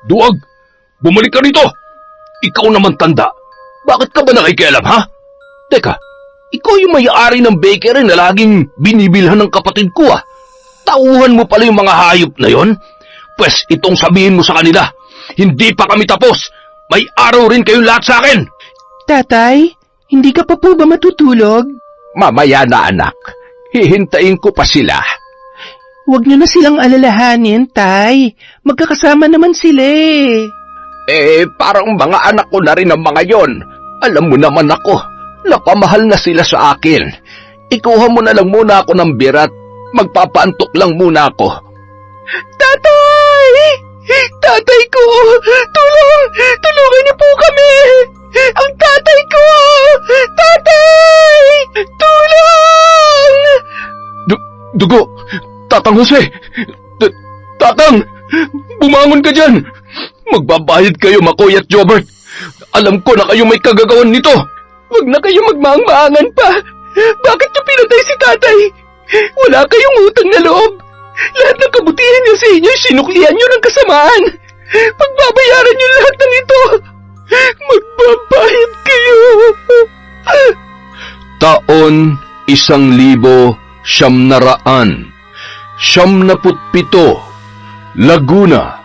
Duwag! Bumalik ka rito! Ikaw naman tanda. Bakit ka ba nakikialam, ha? Teka, ikaw yung may-ari ng bakery na laging binibilhan ng kapatid ko, ah. Tauhan mo pala yung mga hayop na yon? Pwes itong sabihin mo sa kanila. Hindi pa kami tapos. May araw rin kayong lahat sa akin. Tatay, hindi ka pa po ba matutulog? Mamaya na, anak. Hihintayin ko pa sila. Huwag niyo na silang alalahanin, Tay. Magkakasama naman sila eh. Parang mga anak ko na rin ang mga yon. Alam mo naman ako, napamahal na sila sa akin. Ikuha mo na lang muna ako ng birat. Magpapaantok lang muna ako. Tatay! Tatay ko! Tulungan niyo po kami! Ang tatay ko! Tatay! Tulong! Dugo! Tatang Jose! Tatang! Bumangon ka dyan! Magbabayad kayo, Makoy at Jobert. Alam ko na kayo may kagagawan nito. Huwag na kayo magmaang-maangan pa. Bakit niyo pinatay si tatay? Wala kayong utang na loob. Lahat ng kabutihan niyo sa inyo, sinuklian niyo ng kasamaan. Pagbabayaran niyo lahat ng ito. Magbabayad kayo. Taon 1,900, 97, Laguna.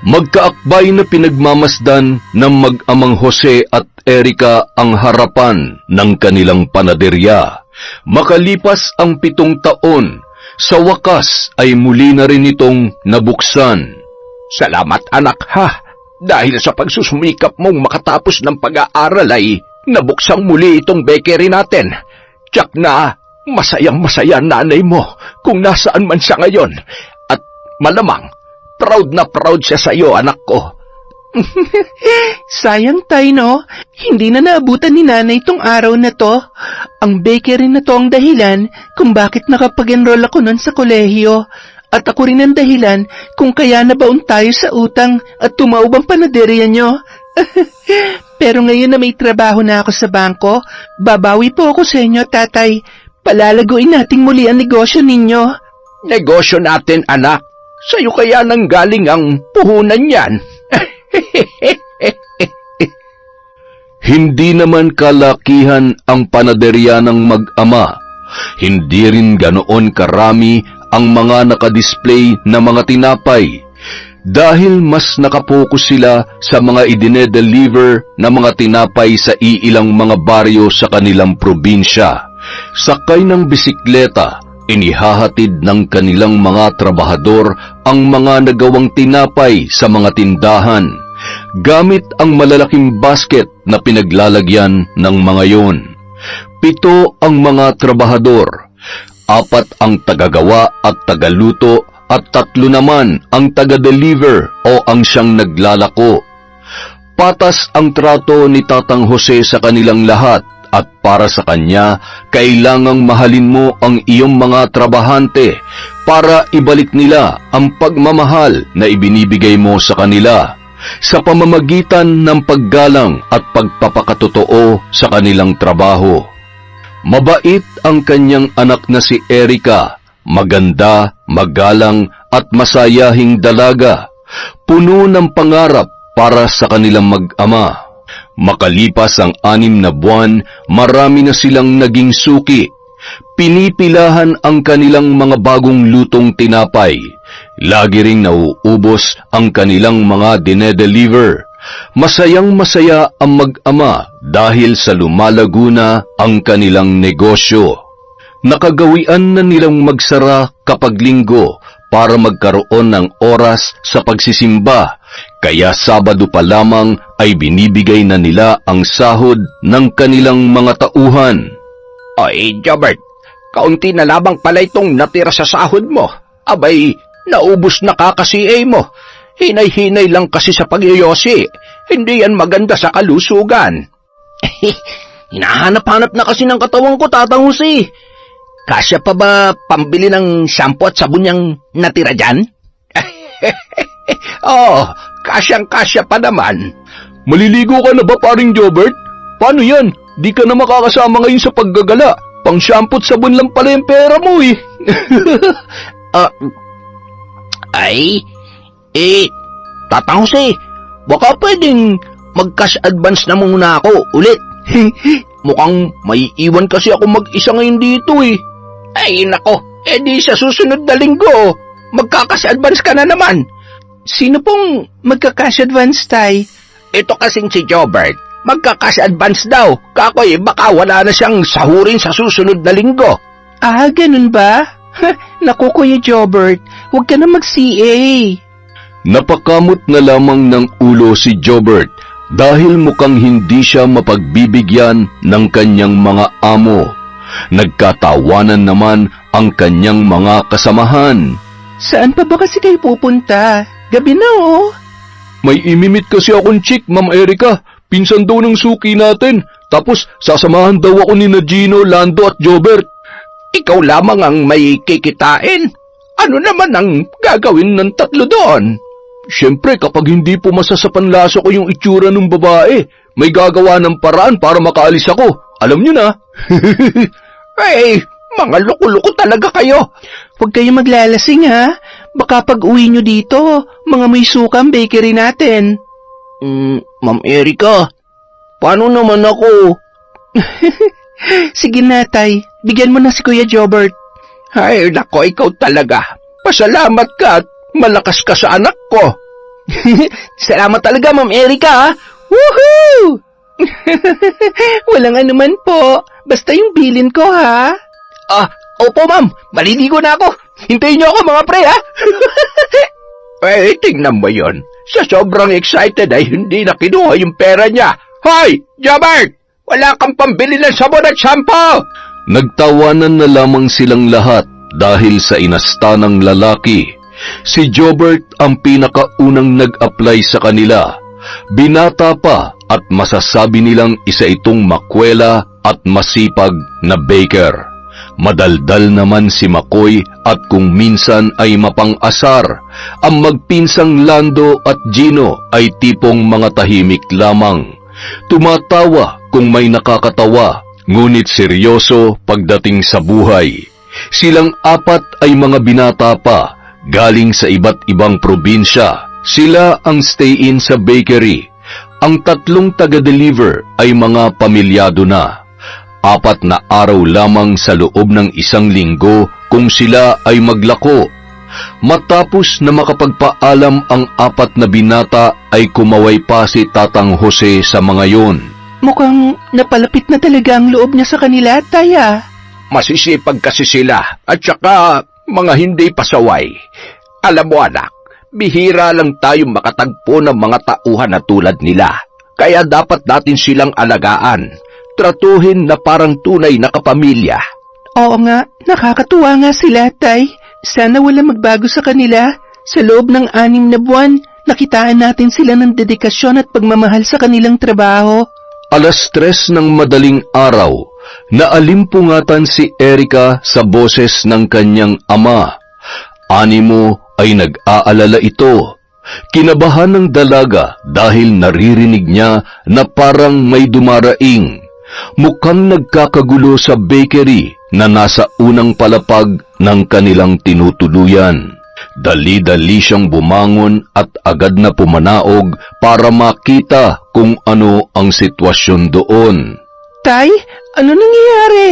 Magkaakbay na pinagmamasdan ng mag-amang Jose at Erica ang harapan ng kanilang panaderya. Makalipas ang 7 taon, sa wakas ay muli na rin itong nabuksan. Salamat anak ha, dahil sa pagsusumikap mong makatapos ng pag-aaral ay nabuksang muli itong bakery natin. Tiyak na masayang-masaya nanay mo kung nasaan man siya ngayon. At malamang, proud na proud siya sa iyo, anak ko. Sayang tay, no? Hindi na naabutan ni nanay tong araw na to. Ang bakery na to ang dahilan kung bakit nakapag-enroll ako nun sa kolehiyo. At ako rin ang dahilan kung kaya nabaon tayo sa utang at tumaob ang panaderya nyo. Pero ngayon na may trabaho na ako sa bangko, babawi po ako sa inyo, tatay. Palalaguin nating muli ang negosyo ninyo. Negosyo natin, anak. Sa'yo kaya nang galing ang puhunan yan. Hindi naman kalakihan ang panaderya ng mag-ama. Hindi rin ganoon karami ang mga nakadisplay na mga tinapay. Dahil mas nakapokus sila sa mga idine-deliver na mga tinapay sa iilang mga baryo sa kanilang probinsya. Sakay ng bisikleta, inihahatid ng kanilang mga trabahador ang mga nagawang tinapay sa mga tindahan, gamit ang malalaking basket na pinaglalagyan ng mga yon. 7 ang mga trabahador, 4 ang tagagawa at tagaluto, at 3 naman ang taga-deliver o ang siyang naglalako. Patas ang trato ni Tatang Jose sa kanilang lahat. At para sa kanya, kailangang mahalin mo ang iyong mga trabahante para ibalik nila ang pagmamahal na ibinibigay mo sa kanila sa pamamagitan ng paggalang at pagpapakatotoo sa kanilang trabaho. Mabait ang kanyang anak na si Erica, maganda, magalang at masayahing dalaga, puno ng pangarap para sa kanilang mag-ama. Makalipas ang 6 na buwan, marami na silang naging suki. Pinipilahan ang kanilang mga bagong lutong tinapay. Lagi ring nauubos ang kanilang mga dinedeliver. Masayang-masaya ang mag-ama dahil sa lumalago na ang kanilang negosyo. Nakagawian na nilang magsara kapag linggo para magkaroon ng oras sa pagsisimba. Kaya Sabado pa lamang ay binibigay na nila ang sahod ng kanilang mga tauhan. Ay, Jobert, kaunti na lamang pala itong natira sa sahod mo. Abay, naubos na ka-CA mo. Hinay-hinay lang kasi sa pagyoyosi. Hindi yan maganda sa kalusugan. Hinahanap-hanap na kasi ng katawan ko, Tatang Jose. Kasya pa ba pambili ng shampoo at sabon niyang natira dyan? Oo, kasyang-kasya pa naman. Maliligo ka na ba, paring Jobert? Paano yan? Di ka na makakasama ngayon sa paggagala. Pang shampoo at sabon lang pala yung pera mo eh. Tatang Jose, baka pwedeng mag-cash advance na muna ako ulit. Mukhang may iwan kasi ako mag-isa ngayon dito eh. Ay nako, di sa susunod na linggo, magka-cash advance ka na naman. Sino pong magka-cash advance, Tay? Ito kasing si Jobert, magka-cash advance daw. Kakoy, baka wala na siyang sahurin sa susunod na linggo. Ah, ganun ba? Naku, Kuya Jobert, huwag ka na mag-CA. Napakamot na lamang ng ulo si Jobert dahil mukhang hindi siya mapagbibigyan ng kanyang mga amo. Nagkatawanan naman ang kanyang mga kasamahan. Saan pa ba kasi kayo pupunta? Gabi na oh. May imimit kasi akong chick, Ma'am Erica. Pinsan daw ng suki natin. Tapos sasamahan daw ako ni Gino, Lando at Jobert. Ikaw lamang ang may kikitain. Ano naman ang gagawin ng tatlo doon? Siyempre, kapag hindi pumasa sa panlasa ko yung itsura ng babae, may gagawa ng paraan para makaalis ako. Alam niyo na. Mga loko-loko talaga kayo. Huwag kayo maglalasing ha. Baka pag uwi nyo dito, mga may sukang bakery natin. Ma'am Erica, paano naman ako? Sige na, Tay. Bigyan mo na si Kuya Jobert. Ay, nako, ikaw talaga. Pasalamat ka at malakas ka sa anak ko. Salamat talaga, Ma'am Erica, ha? Woohoo! Walang anuman po. Basta yung bilin ko, ha? Opo, ma'am. Maliligo na ako. Hintayin niyo ako, mga pre, ha? Tingnan mo yon. Sa sobrang excited ay hindi na kinuha yung pera niya. Hoy, Jobert! Wala kang pambili ng sabon at shampoo! Nagtawanan na lamang silang lahat dahil sa inasta ng lalaki. Si Jobert ang pinakaunang nag-apply sa kanila. Binata pa at masasabi nilang isa itong makwela at masipag na baker. Madaldal naman si Makoy at kung minsan ay mapang-asar, ang magpinsang Lando at Gino ay tipong mga tahimik lamang. Tumatawa kung may nakakatawa, ngunit seryoso pagdating sa buhay. Silang apat ay mga binata pa, galing sa iba't ibang probinsya. Sila ang stay-in sa bakery. Ang tatlong taga-deliver ay mga pamilyado na. 4 na araw lamang sa loob ng 1 linggo kung sila ay maglako. Matapos na makapagpaalam ang 4 na binata ay kumaway pa si Tatang Jose sa mga yon. Mukhang napalapit na talaga ang loob niya sa kanila, Taya. Masisipag kasi sila at saka mga hindi pasaway. Alam mo anak, bihira lang tayong makatagpo ng mga tauhan na tulad nila. Kaya dapat natin silang alagaan. Tratuhin na parang tunay na kapamilya. Oo nga, nakakatuwa nga sila, Tay. Sana wala magbago sa kanila. Sa loob ng 6 na buwan, nakitaan natin sila ng dedikasyon at pagmamahal sa kanilang trabaho. 3:00 ng madaling araw, naalimpungatan si Erica sa boses ng kanyang ama. Animo ay nag-aalala ito. Kinabahan ng dalaga dahil naririnig niya na parang may dumaraing. Mukhang nagkakagulo sa bakery na nasa unang palapag ng kanilang tinutuluyan. Dali-dali siyang bumangon at agad na pumanaog para makita kung ano ang sitwasyon doon. Tay, ano nangyayari?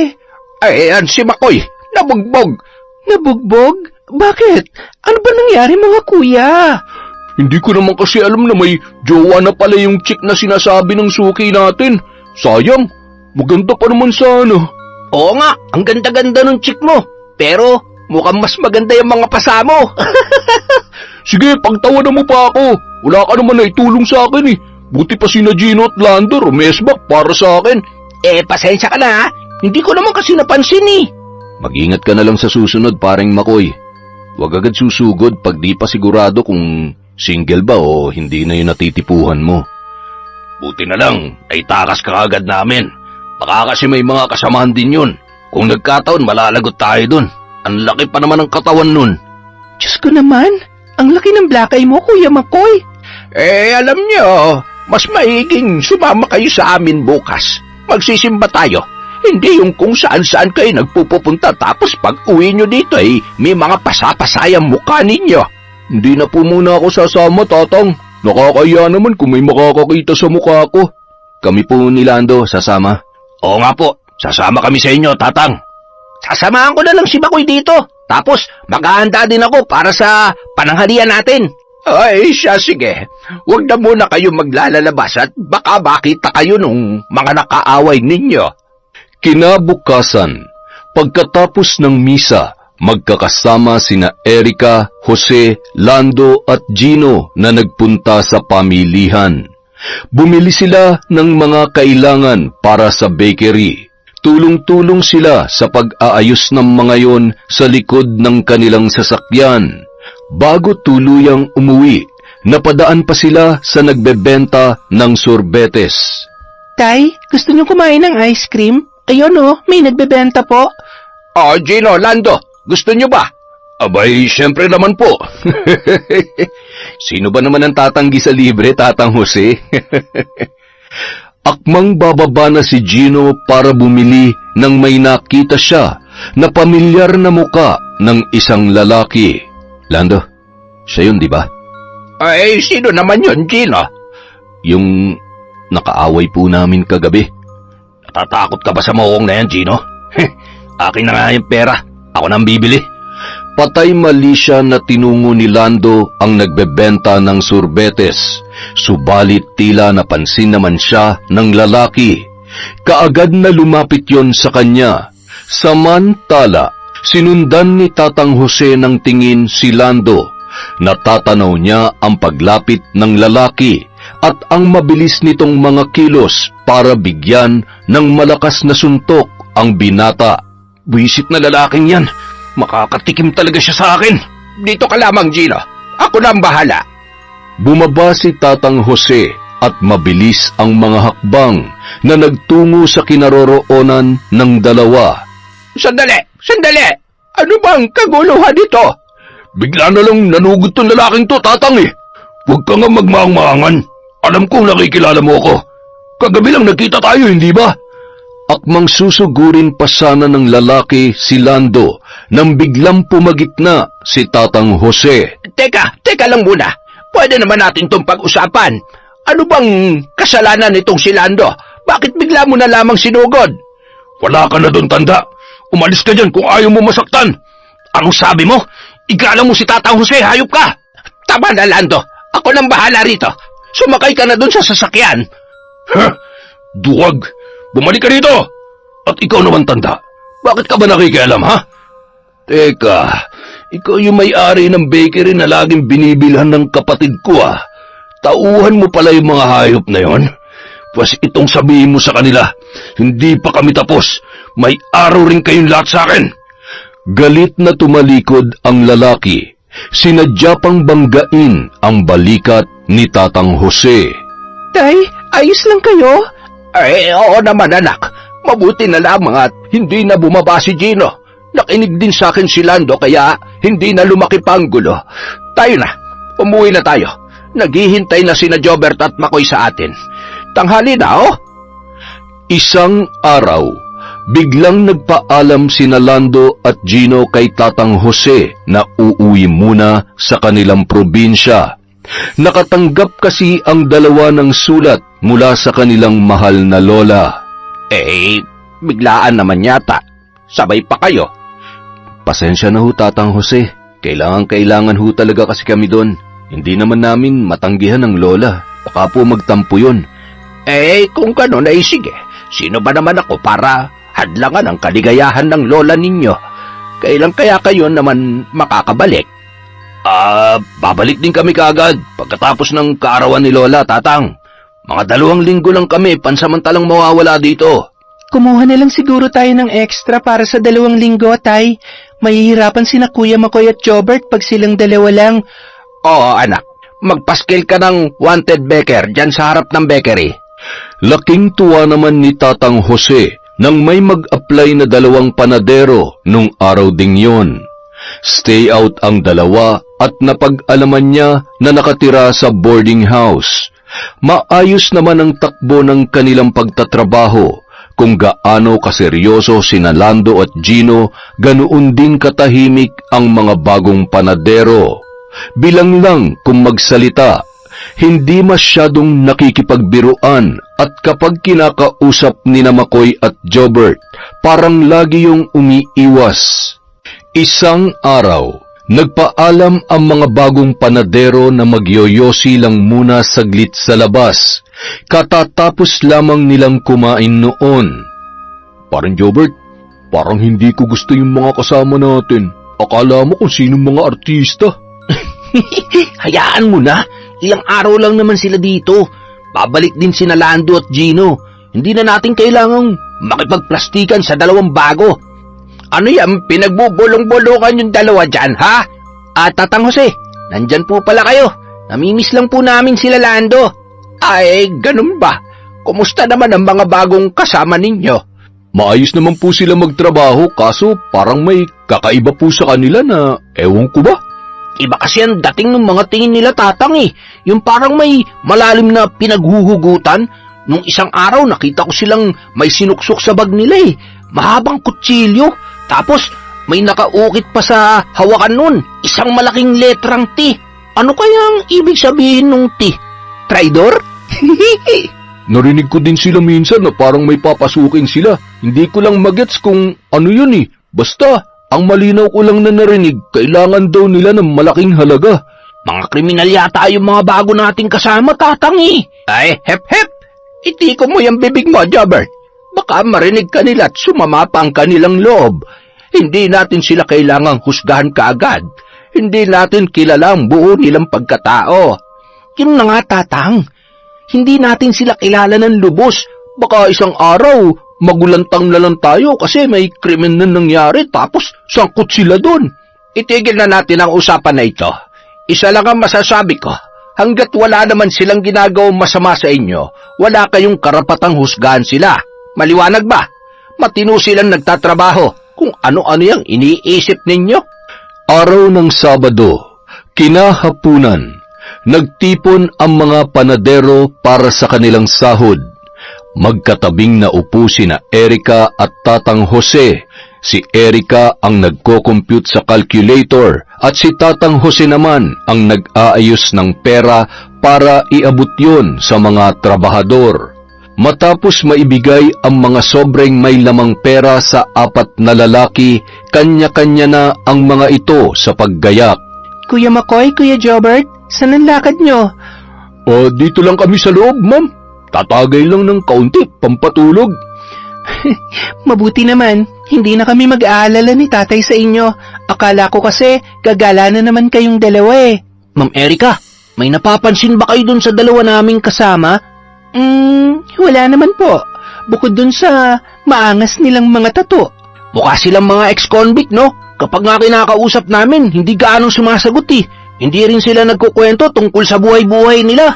Ayan si Makoy, nabugbog. Nabugbog? Bakit? Ano ba nangyari mga kuya? Hindi ko naman kasi alam na may jowa na pala yung chick na sinasabi ng suki natin. Sayang, maganda pa naman sana. Oo nga, ang ganda-ganda ng chick mo. Pero mukhang mas maganda yung mga pasamo. Sige, pagtawanan mo pa ako. Wala ka naman na itulong sa akin eh. Buti pa sina Gino at Lando, rumesbak para sa akin. Pasensya ka na ha. Hindi ko naman kasi napansin eh. Mag-ingat ka na lang sa susunod, paring Makoy. Huwag agad susugod pag di pa sigurado kung single ba o hindi na yung natitipuhan mo. Buti na lang, ay takas ka agad namin. Baka kasi may mga kasamahan din yun. Kung nagkataon, malalagot tayo dun. Ang laki pa naman ng katawan nun. Diyos ko naman, ang laki ng black eye mo, Kuya Makoy. Alam nyo, mas maiging sumama kayo sa amin bukas. Magsisimba tayo. Hindi yung kung saan-saan kayo nagpupunta tapos pag uwi nyo dito ay may mga pasapasayang mukha ninyo. Hindi na po muna ako sasama, Tatang. Nakakaya naman kung may makakakita sa mukha ko. Kami po ni Lando sasama. Oo nga po, sasama kami sa inyo, Tatang. Sasamahan ko na lang si Bakoy dito. Tapos, maghahanda din ako para sa pananghalian natin. Ay, siya, sige. Huwag na muna kayo maglalalabas at baka makita kayo nung mga nakaaway ninyo. Kinabukasan, pagkatapos ng misa, magkakasama sina Erica, Jose, Lando at Gino na nagpunta sa pamilihan. Bumili sila ng mga kailangan para sa bakery. Tulong-tulong sila sa pag-aayos ng mga yon sa likod ng kanilang sasakyan. Bago tuluyang umuwi, napadaan pa sila sa nagbebenta ng sorbetes. Tay, gusto niyo kumain ng ice cream? Ayun oh, may nagbebenta po. Oh, Gino, Lando, gusto nyo ba? Abay, syempre naman po. Sino ba naman ang tatanggi sa libre, Tatang Jose? Akmang bababa na si Gino para bumili nang may nakita siya na pamilyar na muka ng isang lalaki. Lando, siya yun, di ba? Ay, sino naman yun, Gino? Yung nakaaway po namin kagabi. Natatakot ka ba sa mohong na yan, Gino? Akin na nga yung pera. Ako nang bibili. Patay mali siya na tinungo ni Lando ang nagbebenta ng sorbetes. Subalit tila napansin naman siya ng lalaki. Kaagad na lumapit yon sa kanya. Samantala, sinundan ni Tatang Jose ng tingin si Lando. Natatanaw niya ang paglapit ng lalaki at ang mabilis nitong mga kilos para bigyan ng malakas na suntok ang binata. Buisit na lalaking yan. Makakatikim talaga siya sa akin. Dito ka lamang, Gino. Ako na ang bahala. Bumaba si Tatang Jose at mabilis ang mga hakbang na nagtungo sa kinaroroonan ng dalawa. Sandali! Sandali! Ano bang kaguluhan dito? Bigla na lang nanugod tong lalaking to, Tatang eh. Huwag ka nga magmaang-maangan. Alam kong nakikilala mo ako. Kagabi lang nakita tayo, hindi ba? Akmang susugurin pa sana ng lalaki si Lando nang biglang pumagitna si Tatang Jose. Teka lang muna. Pwede naman natin itong pag-usapan. Ano bang kasalanan nitong si Lando? Bakit bigla mo na lamang sinugod? Wala ka na doon, tanda. Umalis ka dyan kung ayaw mo masaktan. Anong sabi mo? Igalang mo si Tatang Jose, hayop ka! Tama na, Lando. Ako nang bahala rito. Sumakay ka na doon sa sasakyan. Ha? Duwag! Bumalik ka dito! At ikaw naman, tanda. Bakit ka ba nakikialam, ha? Teka, ikaw yung may-ari ng bakery na laging binibilhan ng kapatid ko, ah. Tauhan mo pala yung mga hayop na yon. Pas itong sabihin mo sa kanila, hindi pa kami tapos. May araw rin kayong lahat sa akin. Galit na tumalikod ang lalaki. Sinadya pang banggain ang balikat ni Tatang Jose. Tay, ayos lang kayo? Ay, oo naman, anak. Mabuti na lamang at hindi na bumaba si Gino. Nakinig din sa akin si Lando kaya hindi na lumaki pa ang gulo. Tayo na. Umuwi na tayo. Naghihintay na sina Jobert at Makoy sa atin. Tanghali na, oh. Isang araw, biglang nagpaalam sina Lando at Gino kay Tatang Jose na uuwi muna sa kanilang probinsya. Nakatanggap kasi ang dalawa ng sulat mula sa kanilang mahal na lola. Biglaan naman yata. Sabay pa kayo. Pasensya na ho, Tatang Jose. Kailangan ho talaga kasi kami doon. Hindi naman namin matanggihan ng lola. Baka po magtampo yun. Kung gano'n ay sige. Sino ba naman ako para hadlangan ang kaligayahan ng lola ninyo? Kailan kaya kayo naman makakabalik? Babalik din kami kaagad pagkatapos ng kaarawan ni Lola, Tatang. Mga 2 linggo lang kami pansamantalang mawawala dito. Kumuha na lang siguro tayo ng extra para sa 2 linggo, Tay. Mahihirapan sina Kuya Makoy at Jobert pag silang 2 lang. Oo, anak. Magpaskil ka ng wanted baker dyan sa harap ng bakery. Laking tuwa naman ni Tatang Jose nang may mag-apply na 2 panadero nung araw ding yon. Stay out ang 2 at napag-alaman niya na nakatira sa boarding house. Maayos naman ang takbo ng kanilang pagtatrabaho. Kung gaano kaseryoso sina Lando at Gino, ganoon din katahimik ang mga bagong panadero. bilang lang kung magsalita. Hindi masyadong nakikipagbiruan at kapag kinakausap ni Makoy at Jobert, parang lagi yung umiiwas. Isang araw, nagpaalam ang mga bagong panadero na magyoyosi lang muna saglit sa labas. Katatapos lamang nilang kumain noon. Parang Jobert, parang hindi ko gusto yung mga kasama natin. Akala mo kung sinong mga artista. Hayaan mo na. Ilang araw lang naman sila dito. Babalik din sina Lando at Gino. Hindi na natin kailangang makipagplastikan sa dalawang bago. Ano yan, pinagbubulong-bulungan yung dalawa dyan, ha? At Tatang Jose, nandyan po pala kayo. Namimiss lang po namin sila Lando. Ay, ganun ba? Kumusta naman ang mga bagong kasama ninyo? Maayos naman po sila magtrabaho kaso parang may kakaiba po sa kanila na ewan ko ba? Iba kasi ang dating ng mga tingin nila Tatang eh. Yung parang may malalim na pinaghuhugutan. Nung isang araw nakita ko silang may sinuksok sa bag nila eh. Mahabang kutsilyo. Tapos may nakaukit pa sa hawakan nun. Isang malaking letrang T. Ano kayang ibig sabihin nung T? Traidor? Narinig ko din sila minsan na parang may papasukin sila. Hindi ko lang magets kung ano yun eh. Basta, ang malinaw ko lang na narinig, kailangan daw nila ng malaking halaga. Mga kriminal yata yung mga bago nating kasama, Tatang eh. Ay, hep-hep. Itiko mo yung bibig mo, Jobert. Baka marinig ka nila at sumama pa ang kanilang loob. Hindi natin sila kailangang husgahan kaagad. Hindi natin kilala ang buo nilang pagkatao. Yun na nga, Tatang. Hindi natin sila kilala ng lubos. Baka isang araw, magulantang na lang tayo kasi may krimen na nangyari tapos sangkot sila doon. Itigil na natin ang usapan na ito. Isa lang ang masasabi ko. Hanggat wala naman silang ginagawang masama sa inyo, wala kayong karapatang husgahan sila. Maliwanag ba? Matino silang nagtatrabaho kung ano-ano yung iniisip ninyo. Araw ng Sabado, kinahapunan, nagtipon ang mga panadero para sa kanilang sahod. Magkatabing naupo sina Erika at Tatang Jose. Si Erika ang nagko-compute sa calculator at si Tatang Jose naman ang nag-aayos ng pera para iabot yun sa mga trabahador. Matapos maibigay ang mga sobrang may lamang pera sa apat na lalaki, kanya-kanya na ang mga ito sa paggayak. Kuya Makoy, Kuya Jobert, saan ang lakad nyo? Dito lang kami sa loob, ma'am. Tatagay lang ng kaunti, pampatulog. Mabuti naman, hindi na kami mag-aalala ni tatay sa inyo. Akala ko kasi gagala na naman kayong dalawa eh. Ma'am Erika, may napapansin ba kayo dun sa dalawa naming kasama? Wala naman po. Bukod dun sa maangas nilang mga tato. Mukha silang mga ex-convict, no? Kapag nga kinakausap namin, hindi gaanong sumasagot eh. Hindi rin sila nagkukwento tungkol sa buhay-buhay nila.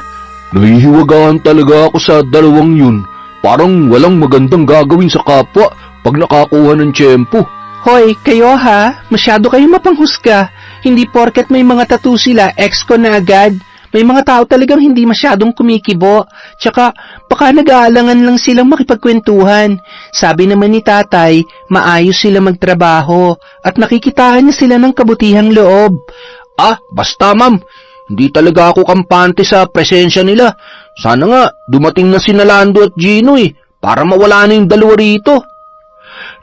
Nahihiwagaan talaga ako sa dalawang yun. Parang walang magandang gagawin sa kapwa pag nakakuha ng tiyempo. Hoy, kayo ha? Masyado kayo mapanghusga. Hindi porket may mga tattoo sila, ex-con na agad. May mga tao talagang hindi masyadong kumikibo. Tsaka, baka nag-aalangan lang silang makipagkwentuhan. Sabi naman ni tatay, maayos sila magtrabaho at nakikitaan niya sila ng kabutihang loob. Basta ma'am. Hindi talaga ako kampante sa presensya nila. Sana nga, dumating na sina Lando at Gino para mawala na yung dalawa rito.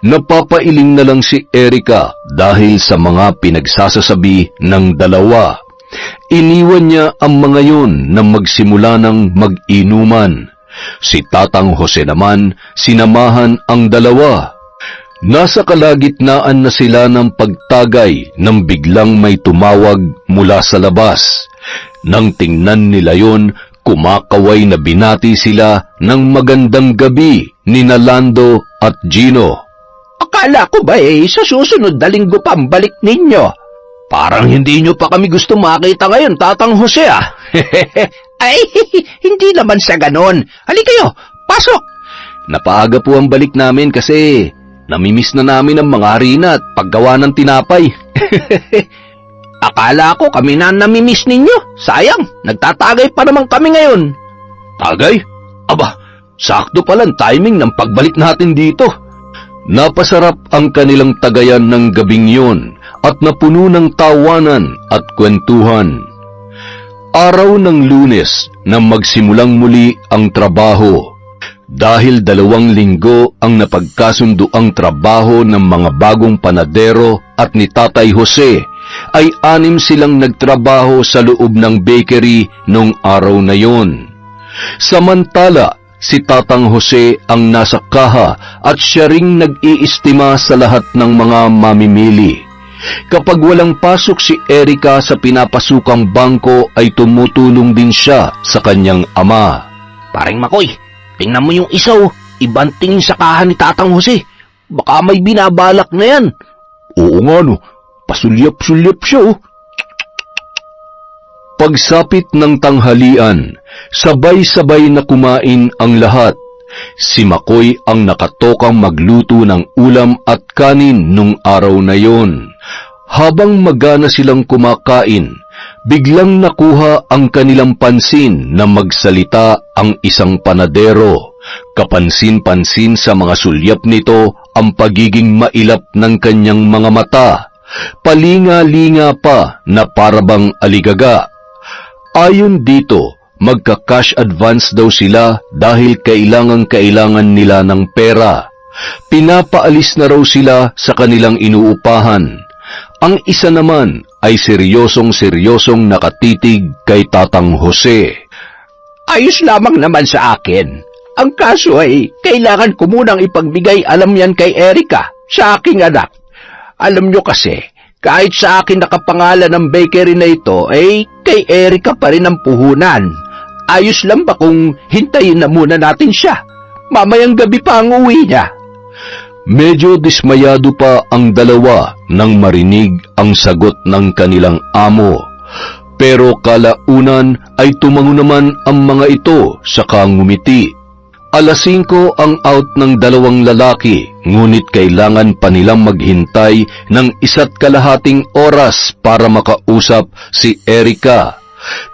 Napapailing na lang si Erika dahil sa mga pinagsasasabi ng dalawa. Iniwan niya ang mga yun na magsimula ng mag-inuman. Si Tatang Jose naman, sinamahan ang dalawa. Nasa kalagitnaan na sila ng pagtagay nang biglang may tumawag mula sa labas. Nang tingnan nila yon, kumakaway na binati sila ng magandang gabi ni Lando at Gino. Akala ko ba sa susunod na linggo pa ang balik ninyo? Parang hindi nyo pa kami gusto makita ngayon, Tatang Jose Ay, hindi naman sa ganon. Halika kayo, pasok. Napaaga po ang balik namin kasi namimiss na namin ang mga harina at paggawa ng tinapay. Akala ko kami na namimiss ninyo. Sayang, nagtatagay pa naman kami ngayon. Tagay? Aba, sakto palang timing ng pagbalik natin dito. Napasarap ang kanilang tagayan ng gabing yun at napuno ng tawanan at kwentuhan. Araw ng Lunes na magsimulang muli ang trabaho. Dahil 2 linggo ang napagkasunduang trabaho ng mga bagong panadero at ni Tatay Jose, ay 6 silang nagtrabaho sa loob ng bakery nung araw na yon. Samantala, si Tatang Jose ang nasa kaha at siya ring nag-iistima sa lahat ng mga mamimili. Kapag walang pasok si Erica sa pinapasukang bangko ay tumutulong din siya sa kanyang ama. Paring Makoy, tingnan mo yung isa oh. Ibang tingin sa kahan ni Tatang Jose. Baka may binabalak na yan. Oo nga no, pasulyap-sulyap siya oh. Pagsapit ng tanghalian, sabay-sabay na kumain ang lahat. Si Makoy ang nakatokang magluto ng ulam at kanin nung araw na yon. Habang magana silang kumakain, biglang nakuha ang kanilang pansin na magsalita ang isang panadero. Kapansin-pansin sa mga sulyap nito ang pagiging mailap ng kanyang mga mata. Palinga-linga pa na parabang aligaga. Ayon dito, magka-cash advance daw sila dahil kailangan nila ng pera. Pinapaalis na raw sila sa kanilang inuupahan. Ang isa naman ay seryosong nakatitig kay Tatang Jose. Ayos lamang naman sa akin. Ang kaso ay kailangan ko munang ipagbigay alam yan kay Erica, sa aking anak. Alam nyo kasi, kahit sa akin nakapangalan ng bakery na ito, ay kay Erica pa rin ang puhunan. Ayos lang ba kung hintayin na muna natin siya? Mamayang gabi pa ang uwi niya. Medyo dismayado pa ang dalawa nang marinig ang sagot ng kanilang amo. Pero kalaunan ay tumango naman ang mga ito saka ngumiti. 5:00 ang out ng 2 lalaki, ngunit kailangan pa nilang maghintay ng 1.5 oras para makausap si Erica.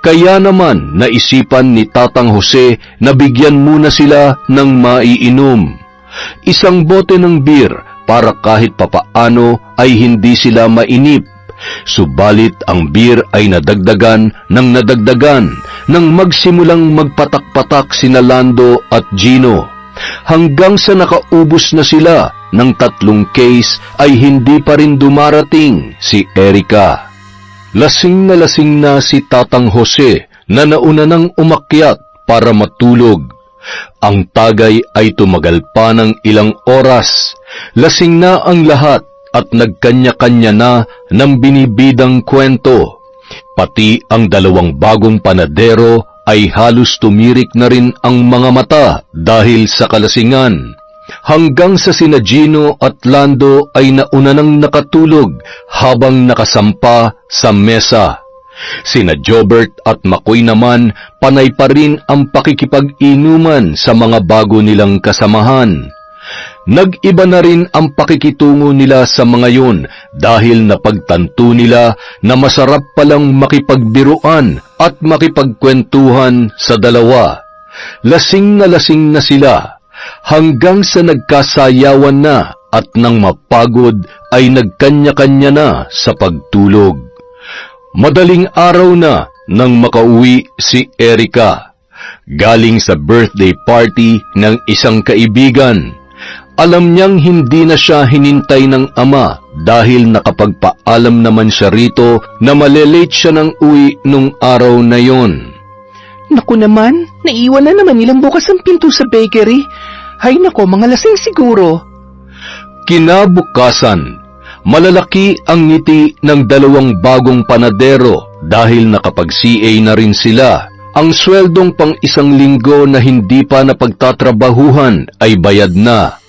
Kaya naman naisipan ni Tatang Jose na bigyan muna sila ng maiinom. 1 bote ng beer para kahit papaano ay hindi sila mainip. Subalit ang beer ay nadagdagan nang magsimulang magpatak-patak sina Lando at Gino. Hanggang sa nakaubos na sila ng 3 case ay hindi pa rin dumarating si Erica. Lasing na si Tatang Jose na nauna nang umakyat para matulog. Ang tagay ay tumagal pa ng ilang oras. Lasing na ang lahat at nagkanya-kanya na ng binibidang kwento. Pati ang 2 bagong panadero ay halos tumirik na rin ang mga mata dahil sa kalasingan. Hanggang sa sina Gino at Lando ay nauna nang nakatulog habang nakasampa sa mesa. Sina Jobert at Makoy naman panay pa rin ang pakikipag-inuman sa mga bago nilang kasamahan. Nag-iba na rin ang pakikitungo nila sa mga yun dahil napagtanto nila na masarap palang makipagbiruan at makipagkwentuhan sa dalawa. Lasing na sila hanggang sa nagkasayawan na at nang mapagod ay nagkanya-kanya na sa pagtulog. Madaling araw na nang makauwi si Erica. Galing sa birthday party ng isang kaibigan. Alam niyang hindi na siya hinintay ng ama dahil nakapagpaalam naman siya rito na malelate siya ng uwi nung araw na yon. Naku naman, naiwan na naman nilang bukas ang pinto sa bakery. Hay nako, mga lasing siguro. Kinabukasan, malalaki ang ngiti ng 2 bagong panadero dahil nakapag-CA na rin sila. Ang sweldong pang 1 linggo na hindi pa napagtatrabahuhan ay bayad na.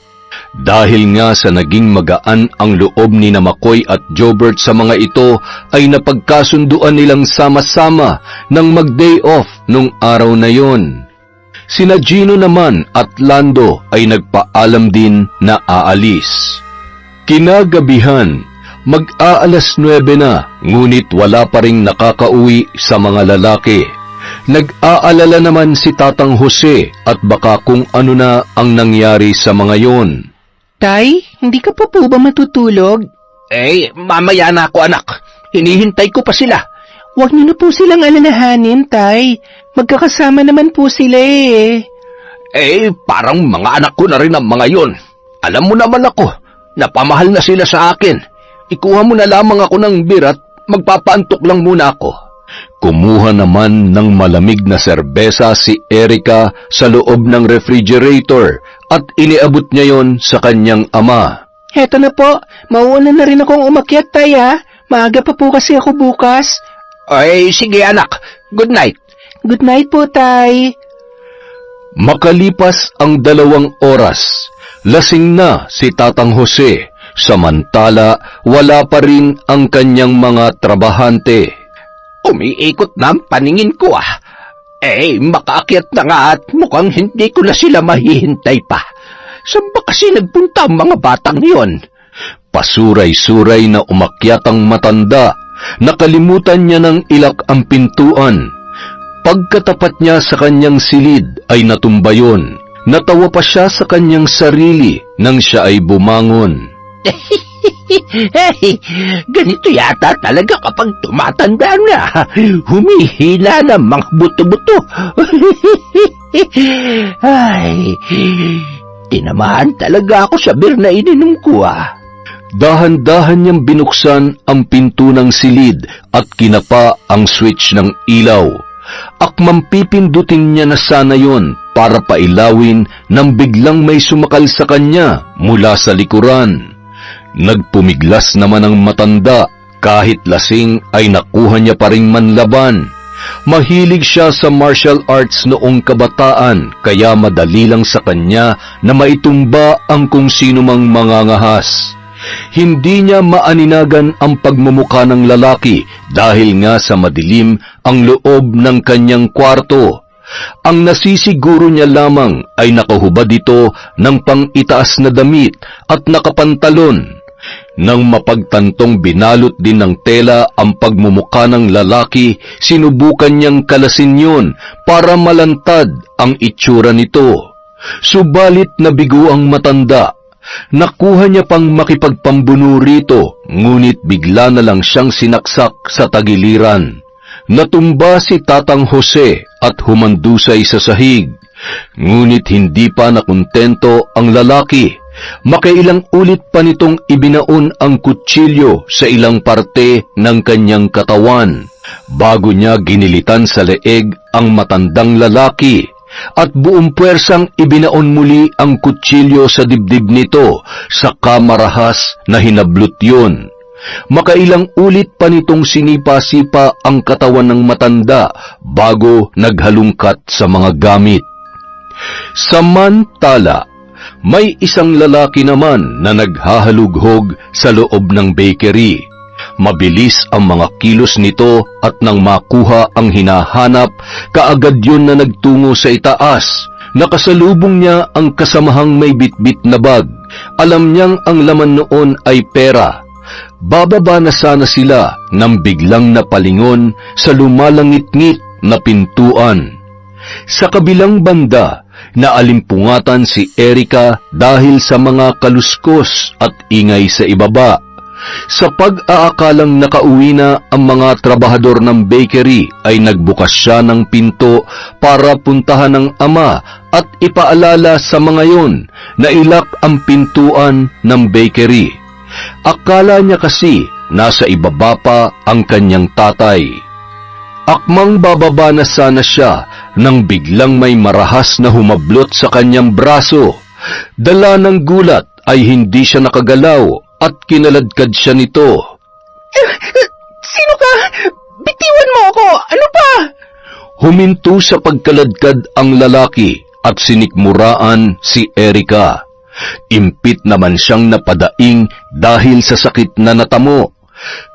Dahil nga sa naging magaan ang loob ni Makoy at Jobert sa mga ito, ay napagkasunduan nilang sama-sama ng mag-day off nung araw na yon. Sina Gino naman at Lando ay nagpaalam din na aalis. Kinagabihan, mag-aalas 9 na, ngunit wala pa ring nakakauwi sa mga lalaki. Nag-aalala naman si Tatang Jose at baka kung ano na ang nangyari sa mga yon. Tay, hindi ka pa po ba matutulog? Mamaya na ako, anak. Hinihintay ko pa sila. Huwag niyo na po silang alalahanin, Tay. Magkakasama naman po sila eh. Parang mga anak ko na rin ang mga yon. Alam mo naman ako, napamahal na sila sa akin. Ikuha mo na lamang ako ng beer at magpapaantok lang muna ako. Kumuha naman ng malamig na serbesa si Erica sa loob ng refrigerator at iniabot niya yon sa kanyang ama. Heto na po, mauuna na rin akong umakyat, Tay ha. Maaga pa po kasi ako bukas. Sige anak. Good night. Good night po, Tay. Makalipas ang 2 oras, lasing na si Tatang Jose, samantala wala pa rin ang kanyang mga trabahante. Umiikot na ang paningin ko makaakyat na nga at mukhang hindi ko na sila mahihintay pa. Saan ba kasi nagpunta ang mga batang yon? Pasuray-suray na umakyat ang matanda, nakalimutan niya ng ilak ang pintuan. Pagkatapat niya sa kanyang silid ay natumba yun. Natawa pa siya sa kanyang sarili nang siya ay bumangon. Ganito yata talaga kapag tumatanda na. Humihila na mga buto-buto. Tinamaan talaga ako sa beer na ininom ko Dahan-dahan niyang binuksan ang pinto ng silid at kinapa ang switch ng ilaw. Akmang pipindutin niya na sana yon para pailawin nang biglang may sumakal sa kanya mula sa likuran. Nagpumiglas naman ang matanda, kahit lasing ay nakuha niya pa ring manlaban. Mahilig siya sa martial arts noong kabataan, kaya madali lang sa kanya na maitumba ang kung sino mang mangangahas. Hindi niya maaninagan ang pagmumukha ng lalaki dahil nga sa madilim ang loob ng kanyang kwarto. Ang nasisiguro niya lamang ay nakahubad ito ng pang-itaas na damit at nakapantalon. Nang mapagtantong binalot din ng tela ang pagmumukha ng lalaki, sinubukan niyang kalasin yun para malantad ang itsura nito. Subalit nabigo ang matanda. Nakuha niya pang makipagpambuno rito, ngunit bigla na lang siyang sinaksak sa tagiliran. Natumba si Tatang Jose at humandusay sa sahig. Ngunit hindi pa nakontento ang lalaki. Makailang ulit pa nitong ibinaon ang kutsilyo sa ilang parte ng kanyang katawan. Bago niya ginilitan sa leeg ang matandang lalaki, at buong puwersang ibinaon muli ang kutsilyo sa dibdib nito, saka marahas na hinablot yun. Makailang ulit pa nitong sinipa-sipa ang katawan ng matanda bago naghalungkat sa mga gamit. Samantala, may isang lalaki naman na naghahalughog sa loob ng bakery. Mabilis ang mga kilos nito at nang makuha ang hinahanap, kaagad yun na nagtungo sa itaas. Nakasalubong niya ang kasamahang may bitbit na bag. Alam niyang ang laman noon ay pera. Bababa na sana sila nang biglang napalingon sa lumalangit-ngit na pintuan. Sa kabilang banda, naalimpungatan si Erica dahil sa mga kaluskos at ingay sa ibaba. Sa pag-aakalang nakauwi na ang mga trabahador ng bakery, ay nagbukas siya ng pinto para puntahan ng ama at ipaalala sa mga yon na ilak ang pintuan ng bakery. Akala niya kasi nasa ibaba pa ang kanyang tatay. Akmang bababa na sana siya nang biglang may marahas na humablot sa kanyang braso. Dala ng gulat ay hindi siya nakagalaw at kinaladkad siya nito. Sino ka? Bitiwan mo ako! Ano ba? Huminto sa pagkaladkad ang lalaki at sinikmuraan si Erica. Impit naman siyang napadaing dahil sa sakit na natamo.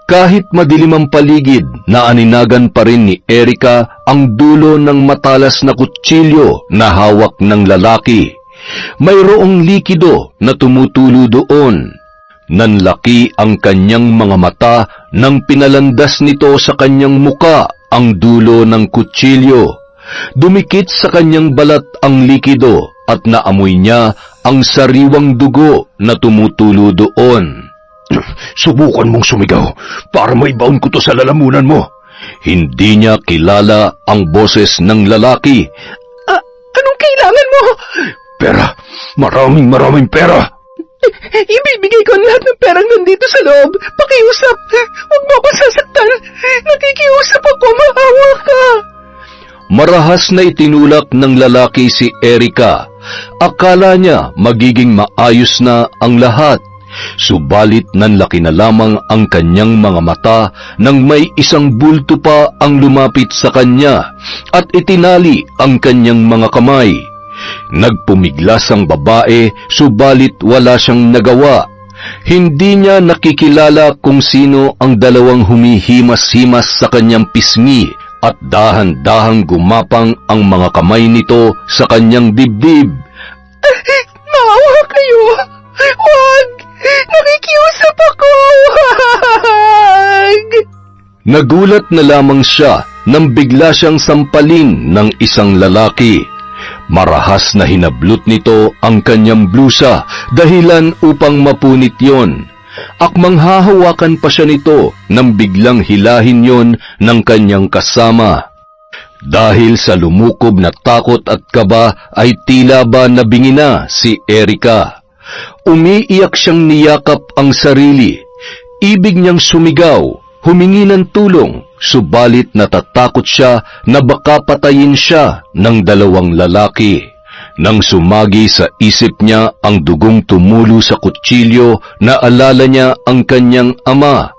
Kahit madilim ang paligid, naaninagan pa rin ni Erica ang dulo ng matalas na kutsilyo na hawak ng lalaki. Mayroong likido na tumutulo doon. Nanlaki ang kanyang mga mata nang pinalandas nito sa kanyang muka ang dulo ng kutsilyo. Dumikit sa kanyang balat ang likido at naamoy niya ang sariwang dugo na tumutulo doon. Subukan mong sumigaw para maibaon ko to sa lalamunan mo. Hindi niya kilala ang boses ng lalaki. Anong kailangan mo? Pera, maraming pera. Ibibigay ko ang lahat ng perang nandito sa loob. Pakiusap. Huwag mo ako sasaktan. Nakikiusap ako. Maawa ka. Marahas na itinulak ng lalaki si Erika. Akala niya magiging maayos na ang lahat. Subalit nanlaki na lamang ang kanyang mga mata nang may isang bulto pa ang lumapit sa kanya at itinali ang kanyang mga kamay. Nagpumiglas ang babae, subalit wala siyang nagawa. Hindi niya nakikilala kung sino ang dalawang humihimas-himas sa kanyang pisngi at dahan-dahang gumapang ang mga kamay nito sa kanyang dibdib. Maawa kayo. Huwag. Nakikiusap ako. Huwag. Nagulat na lamang siya nang bigla siyang sampalin ng isang lalaki. Marahas na hinablot nito ang kanyang blusa dahilan upang mapunit yon. Akmang hahawakan pa siya nito nang biglang hilahin yon ng kanyang kasama. Dahil sa lumukob na takot at kaba ay tila ba nabingi na si Erika. Umiiyak siyang niyakap ang sarili. Ibig niyang sumigaw, humingi ng tulong, subalit natatakot siya na baka patayin siya ng dalawang lalaki. Nang sumagi sa isip niya ang dugong tumulo sa kutsilyo, naalala niya ang kanyang ama.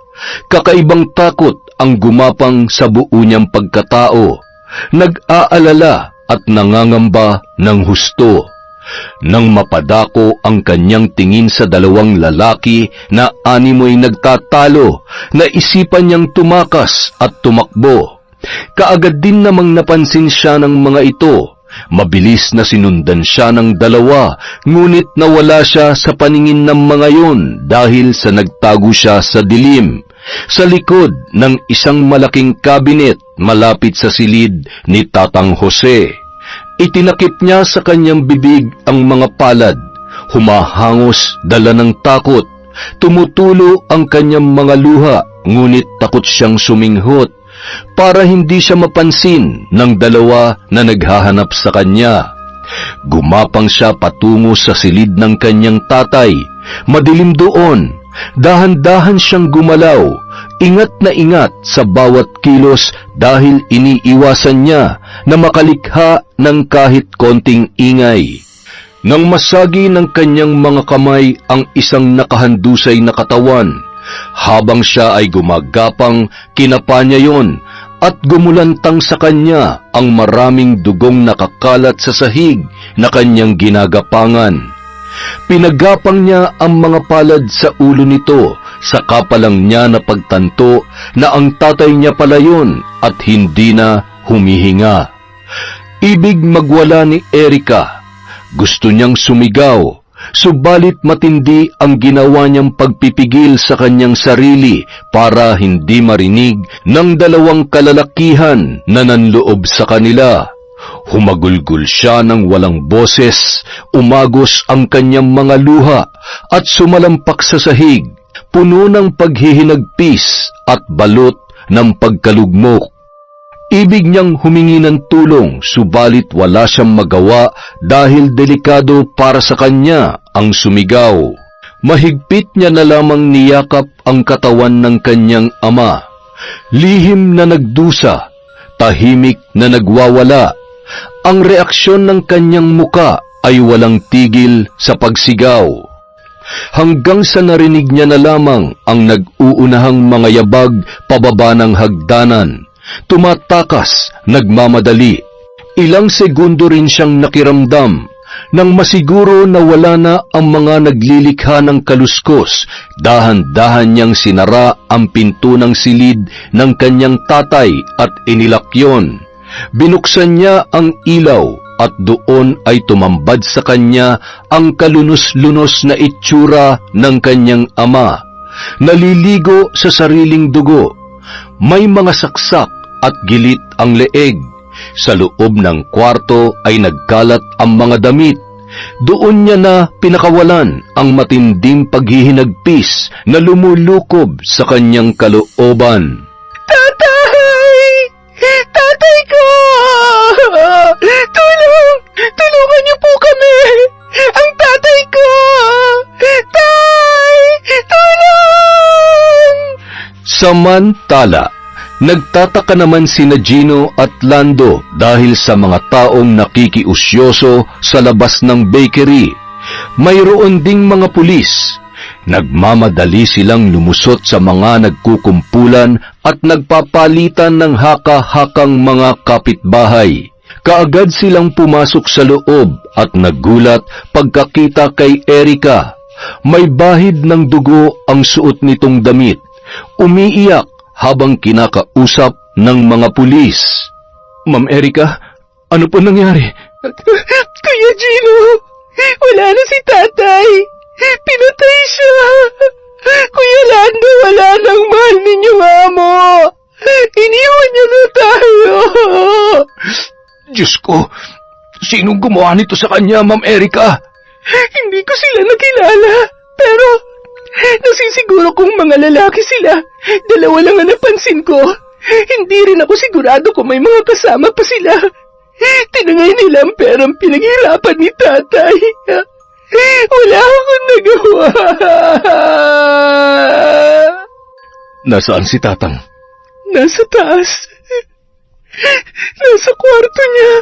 Kakaibang takot ang gumapang sa buo niyang pagkatao. Nag-aalala at nangangamba ng husto. Nang mapadako ang kanyang tingin sa dalawang lalaki na animoy nagtatalo, naisipan niyang tumakas at tumakbo. Kaagad din namang napansin siya ng mga ito. Mabilis na sinundan siya ng dalawa, ngunit nawala siya sa paningin ng mga yon dahil sa nagtago siya sa dilim, sa likod ng isang malaking kabinet malapit sa silid ni Tatang Jose. Itinakip niya sa kanyang bibig ang mga palad, humahangos dala ng takot. Tumutulo ang kanyang mga luha, ngunit takot siyang suminghot para hindi siya mapansin ng dalawa na naghahanap sa kanya. Gumapang siya patungo sa silid ng kanyang tatay. Madilim doon. Dahan-dahan siyang gumalaw. Ingat na ingat sa bawat kilos dahil iniiwasan niya na makalikha ng kahit konting ingay. Nang masagi ng kanyang mga kamay ang isang nakahandusay na katawan, habang siya ay gumagapang, kinapa niya yon at gumulantang sa kanya ang maraming dugong nakakalat sa sahig na kanyang ginagapangan. Pinagapang niya ang mga palad sa ulo nito, saka pa lang niya napagtanto na ang tatay niya pala yun at hindi na humihinga. Ibig magwala ni Erika. Gusto niyang sumigaw, subalit matindi ang ginawa niyang pagpipigil sa kanyang sarili para hindi marinig ng dalawang kalalakihan na nanloob sa kanila. Humagulgol siya ng walang boses, umagos ang kanyang mga luha at sumalampak sa sahig, puno ng paghihinagpis at balot ng pagkalugmok. Ibig niyang humingi ng tulong, subalit wala siyang magawa dahil delikado para sa kanya ang sumigaw. Mahigpit niya na lamang niyakap ang katawan ng kanyang ama. Lihim na nagdusa, tahimik na nagwawala. Ang reaksyon ng kanyang muka ay walang tigil sa pagsigaw. Hanggang sa narinig niya na lamang ang nag-uunahang mga yabag pababa ng hagdanan. Tumatakas, nagmamadali. Ilang segundo rin siyang nakiramdam. Nang masiguro na wala na ang mga naglilikha ng kaluskos, dahan-dahan niyang sinara ang pinto ng silid ng kanyang tatay at inilak yon. Binuksan niya ang ilaw at doon ay tumambad sa kanya ang kalunos-lunos na itsura ng kanyang ama. Naliligo sa sariling dugo. May mga saksak at gilit ang leeg. Sa loob ng kwarto ay nagkalat ang mga damit. Doon niya na pinakawalan ang matinding paghihinagpis na lumulukob sa kanyang kalooban. Tatay! Tatay ko! Tulong! Tulungan niyo po kami! Ang tatay ko! Tay! Tulong! Samantala, nagtataka naman sina Gino at Lando dahil sa mga taong nakikiusyoso sa labas ng bakery. Mayroon ding mga pulis. Nagmamadali silang lumusot sa mga nagkukumpulan at nagpapalitan ng haka-hakang mga kapitbahay. Kaagad silang pumasok sa loob at nagulat pagkakita kay Erica. May bahid ng dugo ang suot nitong damit. Umiiyak habang kinakausap ng mga pulis. Ma'am Erica, ano po nangyari? Kuya Gino, wala na si tatay. Pinatay siya. Kuya Lando, wala nang mahal ninyong amo. Iniwan niya na tayo. Diyos ko, sinong gumawa nito sa kanya, Ma'am Erica? Hindi ko sila nakilala, pero nasisiguro kong mga lalaki sila. Dalawa lang ang napansin ko. Hindi rin ako sigurado kung may mga kasama pa sila. Tinangay nila ang perang pinaghirapan ni tatay. Wala akong nagawa. Nasaan si Tatang? Nasa taas. Nasa kwarto niya.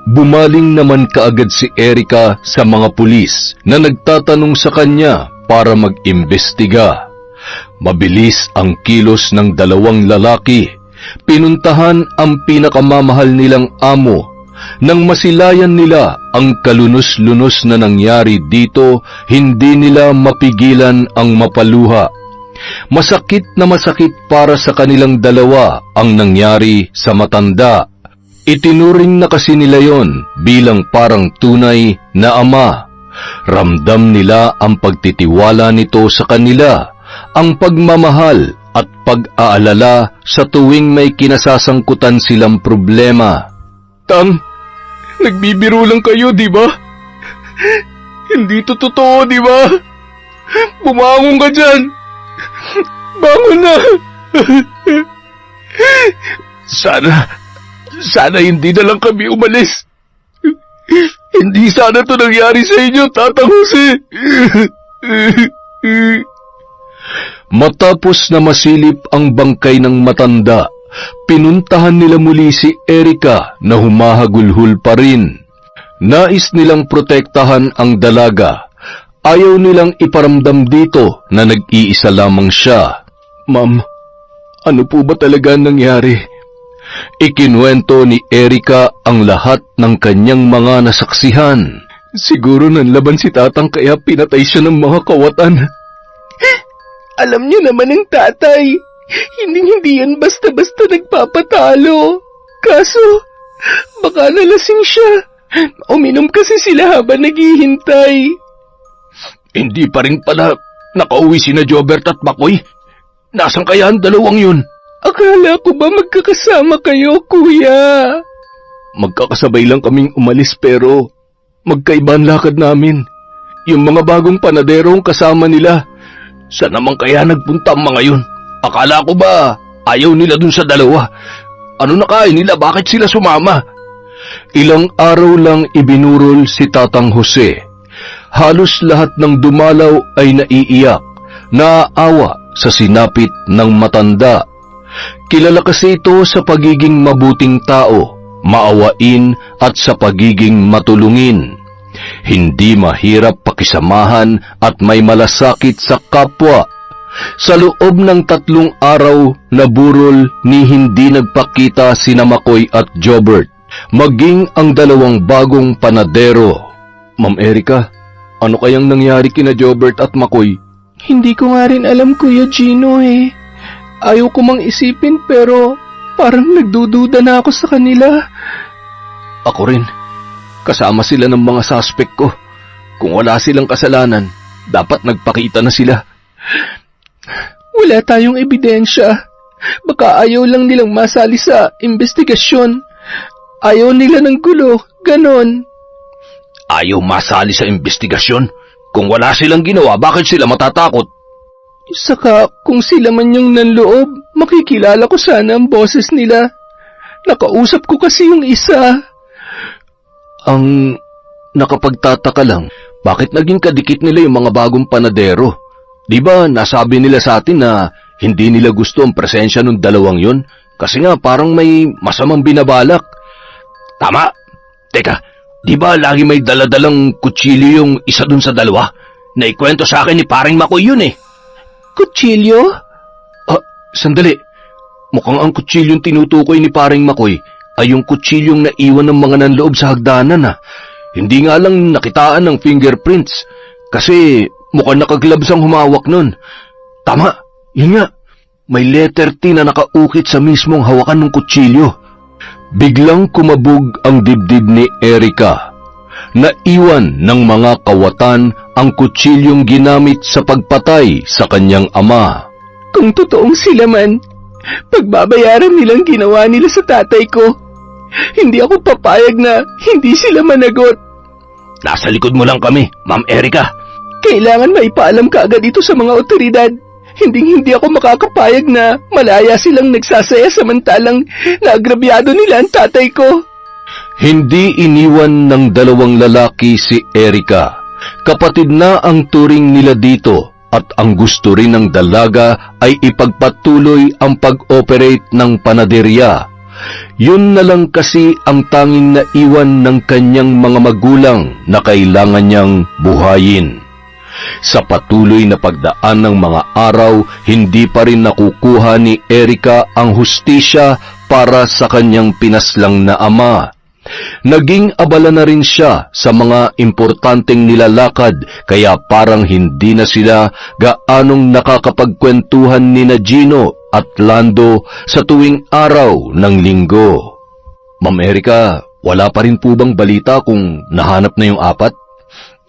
Bumaling naman kaagad si Erica sa mga pulis na nagtatanong sa kanya para mag-imbestiga. Mabilis ang kilos ng dalawang lalaki. Pinuntahan ang pinakamamahal nilang amo. Nang masilayan nila ang kalunos-lunos na nangyari dito, hindi nila mapigilan ang mapaluha. Masakit na masakit para sa kanilang dalawa ang nangyari sa matanda. Itinuring na kasi nila yon bilang parang tunay na ama. Ramdam nila ang pagtitiwala nito sa kanila, ang pagmamahal at pag-aalala sa tuwing may kinasasangkutan silang problema. Tang, nagbibiro lang kayo, di ba? Hindi to totoo, di ba? Bumangon ka dyan! Bangon na! Sana hindi na lang kami umalis. Hindi sana to nangyari sa inyo, Tatang Jose! Matapos na masilip ang bangkay ng matanda, pinuntahan nila muli si Erica na humahagulhul pa rin. Nais nilang protektahan ang dalaga. Ayaw nilang iparamdam dito na nag-iisa lamang siya. Ma'am, ano po ba talaga nangyari? Ikinuwento ni Erica ang lahat ng kanyang mga nasaksihan. Siguro nanlaban si Tatang kaya pinatay siya ng mga kawatan. Alam niyo naman ang tatay. Hindi yan basta-basta nagpapatalo. Kaso, baka nalasing siya. Uminom kasi sila habang naghihintay. Hindi pa rin pala nakauwi sina Jobert at Makoy. Nasaan kaya ang dalawang yun? Akala ko ba magkakasama kayo, kuya? Magkakasabay lang kaming umalis pero magkaiba ang lakad namin. Yung mga bagong panadero ang kasama nila. Saan naman kaya nagpunta ang mga yun? Akala ko ba ayaw nila dun sa dalawa? Ano nakain nila? Bakit sila sumama? Ilang araw lang ibinurol si Tatang Jose. Halos lahat ng dumalaw ay naiiyak, naaawa sa sinapit ng matanda. Kilala kasi ito sa pagiging mabuting tao, maawain at sa pagiging matulungin. Hindi mahirap pakisamahan at may malasakit sa kapwa. Sa loob ng 3 araw na burol ni hindi nagpakita sina Makoy at Jobert, maging ang dalawang bagong panadero. Ma'am Erica, ano kayang nangyari kina Jobert at Makoy? Hindi ko nga rin alam, Kuya Gino eh. Ayaw ko mang isipin pero parang nagdududa na ako sa kanila. Ako rin. Kasama sila ng mga suspect ko. Kung wala silang kasalanan, dapat nagpakita na sila. Wala tayong ebidensya. Baka ayaw lang nilang masali sa investigasyon. Ayaw nila ng gulo. ganon. Ayaw masali sa investigasyon? Kung wala silang ginawa, bakit sila matatakot? Saka kung sila man yung nanloob, makikilala ko sana ang boses nila. Nakausap ko kasi yung isa. Ang nakapagtataka lang, bakit naging kadikit nila yung mga bagong panadero? Di ba nasabi nila sa atin na hindi nila gusto ang presensya ng dalawang yun? Kasi nga parang may masamang binabalak. Tama. Teka, di ba lagi may daladalang kutsilyo yung isa dun sa dalawa? Naikwento sa akin ni paring Makoy yun eh. Kutsilyo? Sandali. Mukhang ang kutsilyong tinutukoy ni paring Makoy ay yung kutsilyong naiwan ng mga nanloob sa hagdanan Hindi nga lang nakitaan ng fingerprints kasi mukhang nakaglabs ang humawak nun. Tama, yun nga. May letter T na nakaukit sa mismong hawakan ng kutsilyo. Biglang kumabog ang dibdib ni Erica. Naiwan ng mga kawatan ang kutsilyong ginamit sa pagpatay sa kanyang ama. Kung totoong sila man, pagbabayaran nilang ginawa nila sa tatay ko. Hindi ako papayag na hindi sila managot. Nasa likod mo lang kami, Ma'am Erica. Kailangan maipaalam ka agad ito sa mga otoridad. Hindi ako makakapayag na malaya silang nagsasaya samantalang naagrabyado nila ang tatay ko. Hindi iniwan ng dalawang lalaki si Erica. Kapatid na ang turing nila dito at ang gusto rin ng dalaga ay ipagpatuloy ang pag-operate ng panaderya. Yun na lang kasi ang tanging naiwan ng kanyang mga magulang na kailangan niyang buhayin. Sa patuloy na pagdaan ng mga araw, hindi pa rin nakukuha ni Erica ang hustisya para sa kanyang pinaslang na ama. Naging abala na rin siya sa mga importanteng nilalakad kaya parang hindi na sila gaanong nakakapagkwentuhan ni Gino at Lando sa tuwing araw ng linggo. Ma'am Erica, wala pa rin po bang balita kung nahanap na yung apat?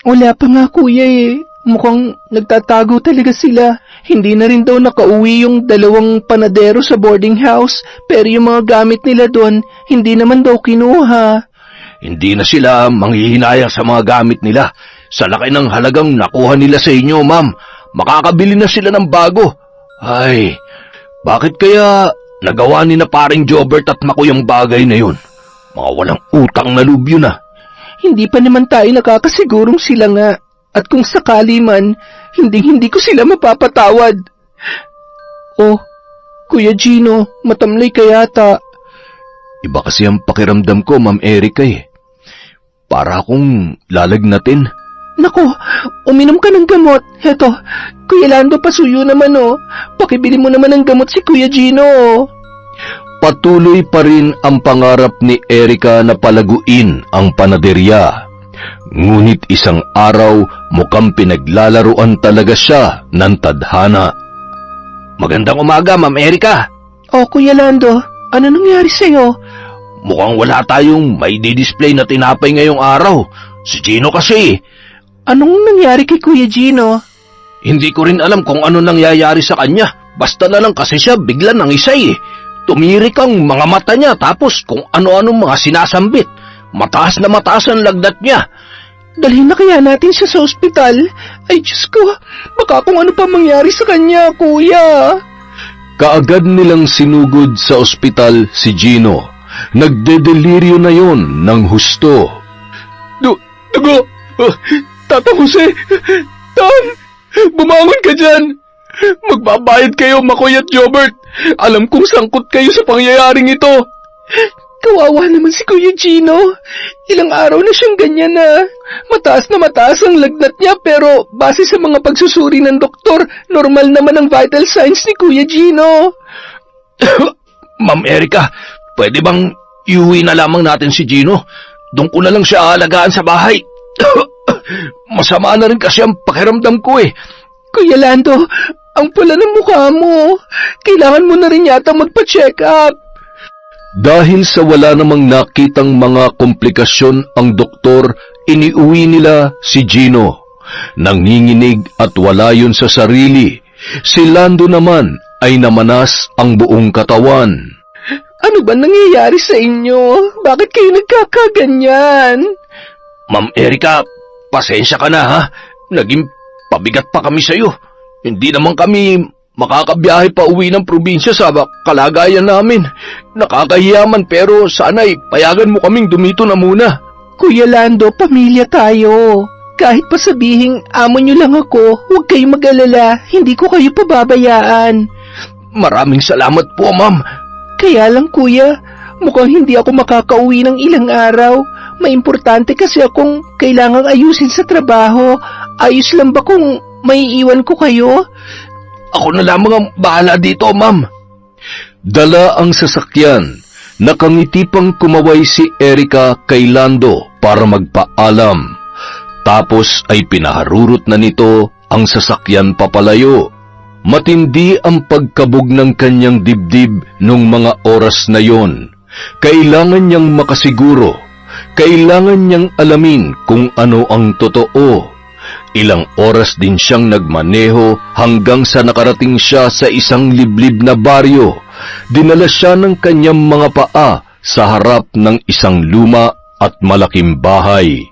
Wala pa nga kuya eh. Mukhang nagtatago talaga sila. Hindi na rin daw nakauwi yung dalawang panadero sa boarding house, pero yung mga gamit nila doon, hindi naman daw kinuha. Hindi na sila manghihinayang sa mga gamit nila. Sa laki ng halagang nakuha nila sa inyo, ma'am. Makakabili na sila ng bago. Ay, bakit kaya nagawa ni na paring Jobert at Makoy ang bagay na yun? Mga walang utang na loob yun Hindi pa naman tayo nakakasigurong sila nga. At kung sakali man, hindi ko sila mapapatawad. Oh, Kuya Gino, matamlay ka yata. Iba kasi ang pakiramdam ko, Ma'am Erica eh. Para akong lalagnatin. Nako, uminom ka ng gamot. Heto, Kuya Lando, pasuyo naman oh. Pakibili mo naman ng gamot si Kuya Gino oh. Patuloy pa rin ang pangarap ni Erica na palaguin ang panaderya. Ngunit isang araw, mukhang pinaglalaruan talaga siya ng tadhana. Magandang umaga, Ma'am Erica. Oh, Kuya Lando, ano nangyari sa'yo? Mukhang wala tayong may di-display na tinapay ngayong araw. Si Gino kasi. Anong nangyari kay Kuya Gino? Hindi ko rin alam kung ano nangyayari sa kanya. Basta na lang kasi siya bigla nangisay. Tumirik ang mga mata niya tapos kung ano-anong mga sinasambit. Mataas na mataas ang lagnat niya. Dalhin na kaya natin siya sa ospital? Ay, Diyos ko, baka kung ano pa mangyari sa kanya, Kuya. Kaagad nilang sinugod sa ospital si Gino. Nagdedeliryo na yon ng husto. Dugo! Tata Jose! Tan! Bumangon ka dyan! Magbabayad kayo, Makoy at Jobert! Alam kong sangkot kayo sa pangyayaring ito! Kawawa naman si Kuya Gino. Ilang araw na siyang ganyan na. Mataas ang lagnat niya pero base sa mga pagsusuri ng doktor, normal naman ang vital signs ni Kuya Gino. Ma'am Erica, pwede bang iuwi na lamang natin si Gino? Doon ko na lang siya aalagaan sa bahay. Masama na rin kasi ang pakiramdam ko eh. Kuya Lando, ang pula ng mukha mo. Kailangan mo na rin yata magpa-check up. Dahil sa wala namang nakitang mga komplikasyon ang doktor, iniuwi nila si Gino. Nanginginig at wala yun sa sarili. Si Lando naman ay namanas ang buong katawan. Ano ba nangyayari sa inyo? Bakit kayo nagkakaganyan? Ma'am Erika, pasensya ka na ha. Naging pabigat pa kami sa'yo. Hindi naman kami makakabiyahe pa uwi ng probinsya sa kalagayan namin. Nakakahiyaman pero sana'y payagan mo kaming dumito na muna. Kuya Lando, pamilya tayo. Kahit pa sabihing amo nyo lang ako, huwag kayong mag-alala. Hindi ko kayo pababayaan. Maraming salamat po, ma'am. Kaya lang kuya, mukhang hindi ako makakauwi ng ilang araw. May importante kasi akong kailangang ayusin sa trabaho. Ayos lang ba kung may iwan ko kayo? Ako na lamang ang bahala dito, ma'am. Dala ang sasakyan. Nakangiti pang kumaway si Erika kay Lando para magpaalam. Tapos ay pinaharurot na nito ang sasakyan papalayo. Matindi ang pagkabog ng kanyang dibdib nung mga oras na yon. Kailangan niyang makasiguro. Kailangan niyang alamin kung ano ang totoo. Ilang oras din siyang nagmaneho hanggang sa nakarating siya sa isang liblib na baryo. Dinala siya ng kanyang mga paa sa harap ng isang luma at malaking bahay.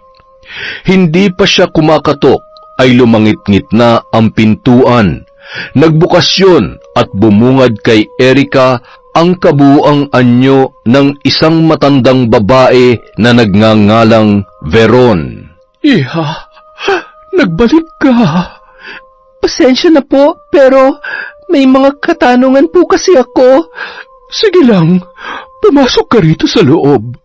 Hindi pa siya kumakatok ay lumangit-ngit na ang pintuan. Nagbukas yun at bumungad kay Erika ang kabuuang anyo ng isang matandang babae na nagngangalang Veron. Iha, nagbalik ka. Pasensya na po, pero may mga katanungan po kasi ako. Sige lang, pumasok ka rito sa loob.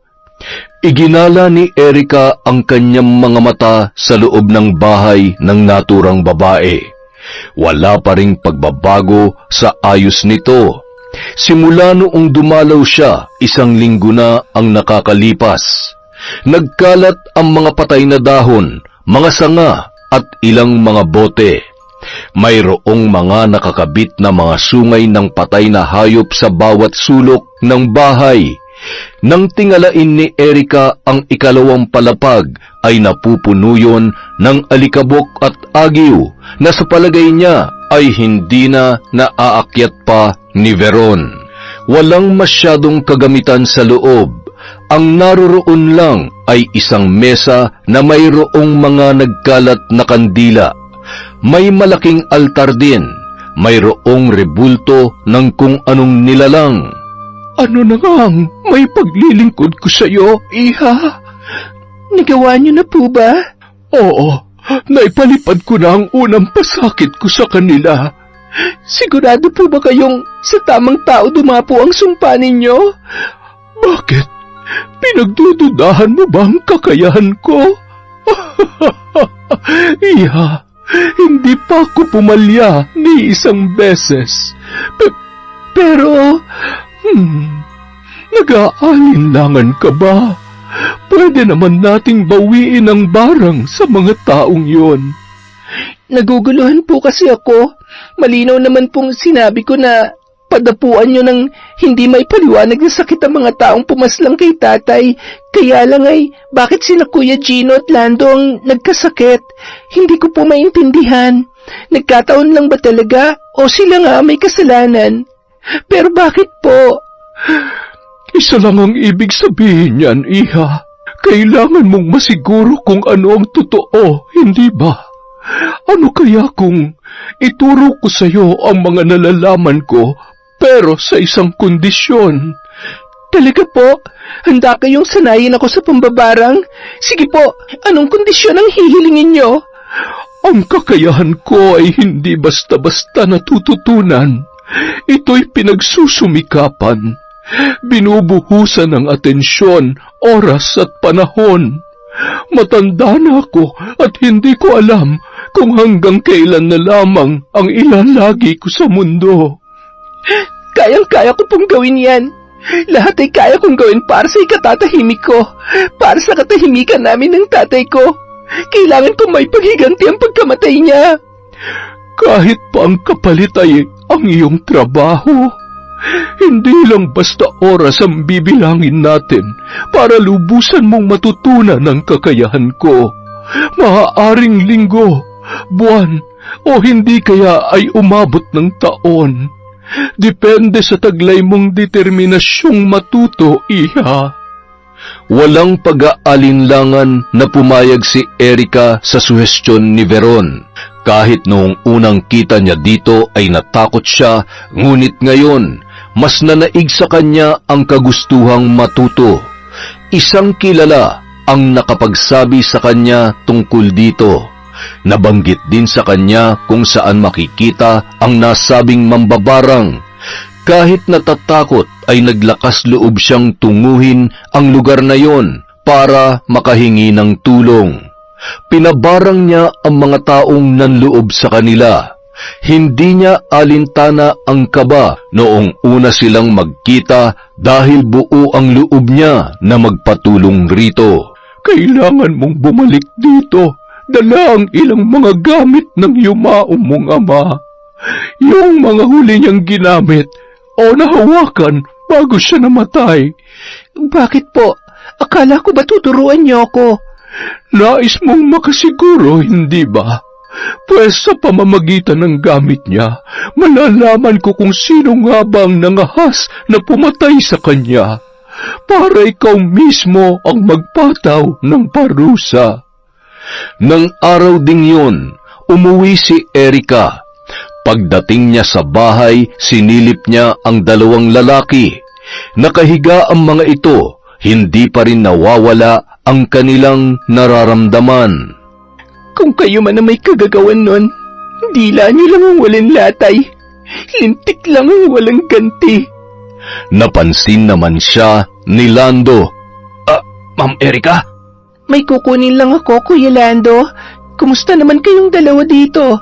Iginala ni Erika ang kanyang mga mata sa loob ng bahay ng naturang babae. Wala pa ring pagbabago sa ayos nito. Simula noong dumalaw siya, 1 linggo na ang nakakalipas. Nagkalat ang mga patay na dahon, mga sanga at ilang mga bote. Mayroong mga nakakabit na mga sungay ng patay na hayop sa bawat sulok ng bahay. Nang tingalain ni Erika ang 2 palapag ay napupuno yun ng alikabok at agiw na sa palagay niya ay hindi na naaakyat pa ni Veron. Walang masyadong kagamitan sa loob. Ang naroroon lang ay isang mesa na mayroong mga nagkalat na kandila. May malaking altar din. Mayroong rebulto ng kung anong nilalang. Ano na ngang may paglilingkod ko sa iyo, iha? Nagawa niyo na po ba? Oo, naipalipad ko na ang unang pasakit ko sa kanila. Sigurado po ba kayong sa tamang tao dumapo ang sumpa ninyo? Bakit? Pinagdududahan mo ba ang kakayahan ko? Iha, hindi pa ako pumalya ni isang beses. Pero... nag-aalinlangan ka ba? Pwede naman nating bawiin ang barang sa mga taong yon. Naguguluhan po kasi ako. Malinaw naman pong sinabi ko na padapuan nyo ng hindi may paliwanag na sakit ang mga taong pumaslang kay tatay. Kaya lang ay bakit sina Kuya Gino at Lando ang nagkasakit? Hindi ko po maintindihan. Nagkataon lang ba talaga o sila nga may kasalanan? Pero bakit po? Isa lang ang ibig sabihin niyan, iha. Kailangan mong masiguro kung ano ang totoo, hindi ba? Ano kaya kung ituro ko sa iyo ang mga nalalaman ko, pero sa isang kondisyon? Talaga po? Handa kayong sanayin ako sa pambabarang? Sige po, anong kondisyon ang hihilingin nyo? Ang kakayahan ko ay hindi basta-basta natututunan. Ito'y pinagsusumikapan. Binubuhusan ng atensyon, oras at panahon. Matanda na ako at hindi ko alam kung hanggang kailan na lamang ang ilalagi ko sa mundo. Kayang-kaya ko pong gawin yan. Lahat ay kaya kong gawin para sa ikatatahimik ko. Para sa katahimikan namin ng tatay ko. Kailangan kong may paghiganti ang pagkamatay niya. Kahit pa ang kapalit ay ang iyong trabaho, hindi lang basta oras ang bibilangin natin para lubusan mong matutunan ang kakayahan ko. Maaaring linggo, buwan, o hindi kaya ay umabot ng taon. Depende sa taglay mong determinasyong matuto, iha. Walang pag-aalinlangan na pumayag si Erika sa suhestyon ni Veron. Kahit noong unang kita niya dito ay natakot siya, ngunit ngayon, mas nanaig sa kanya ang kagustuhang matuto. Isang kilala ang nakapagsabi sa kanya tungkol dito. Nabanggit din sa kanya kung saan makikita ang nasabing mambabarang. Kahit natatakot ay naglakas loob siyang tunguhin ang lugar na yon para makahingi ng tulong. Pinabarang niya ang mga taong nanloob sa kanila. Hindi niya alintana ang kaba noong una silang magkita dahil buo ang loob niya na magpatulong rito. Kailangan mong bumalik dito. Dala ang ilang mga gamit ng yumaong mong ama. Yung mga huli niyang ginamit o nahawakan bago siya namatay. Bakit po? Akala ko ba tuturuan niyo ako? Nais mong makasiguro, hindi ba? Pues sa pamamagitan ng gamit niya, malalaman ko kung sino nga ba ang nangahas na pumatay sa kanya, para ikaw mismo ang magpataw ng parusa. Nang araw ding yun, umuwi si Erika. Pagdating niya sa bahay, sinilip niya ang dalawang lalaki. Nakahiga ang mga ito, hindi pa rin nawawala ang kanilang nararamdaman. Kung kayo man na may kagagawan nun, dila niyo lang ang walang latay. Lintik lang ang walang ganti. Napansin naman siya ni Lando. Ma'am Erika? May kukunin lang ako, Kuya Lando. Kumusta naman kayong dalawa dito?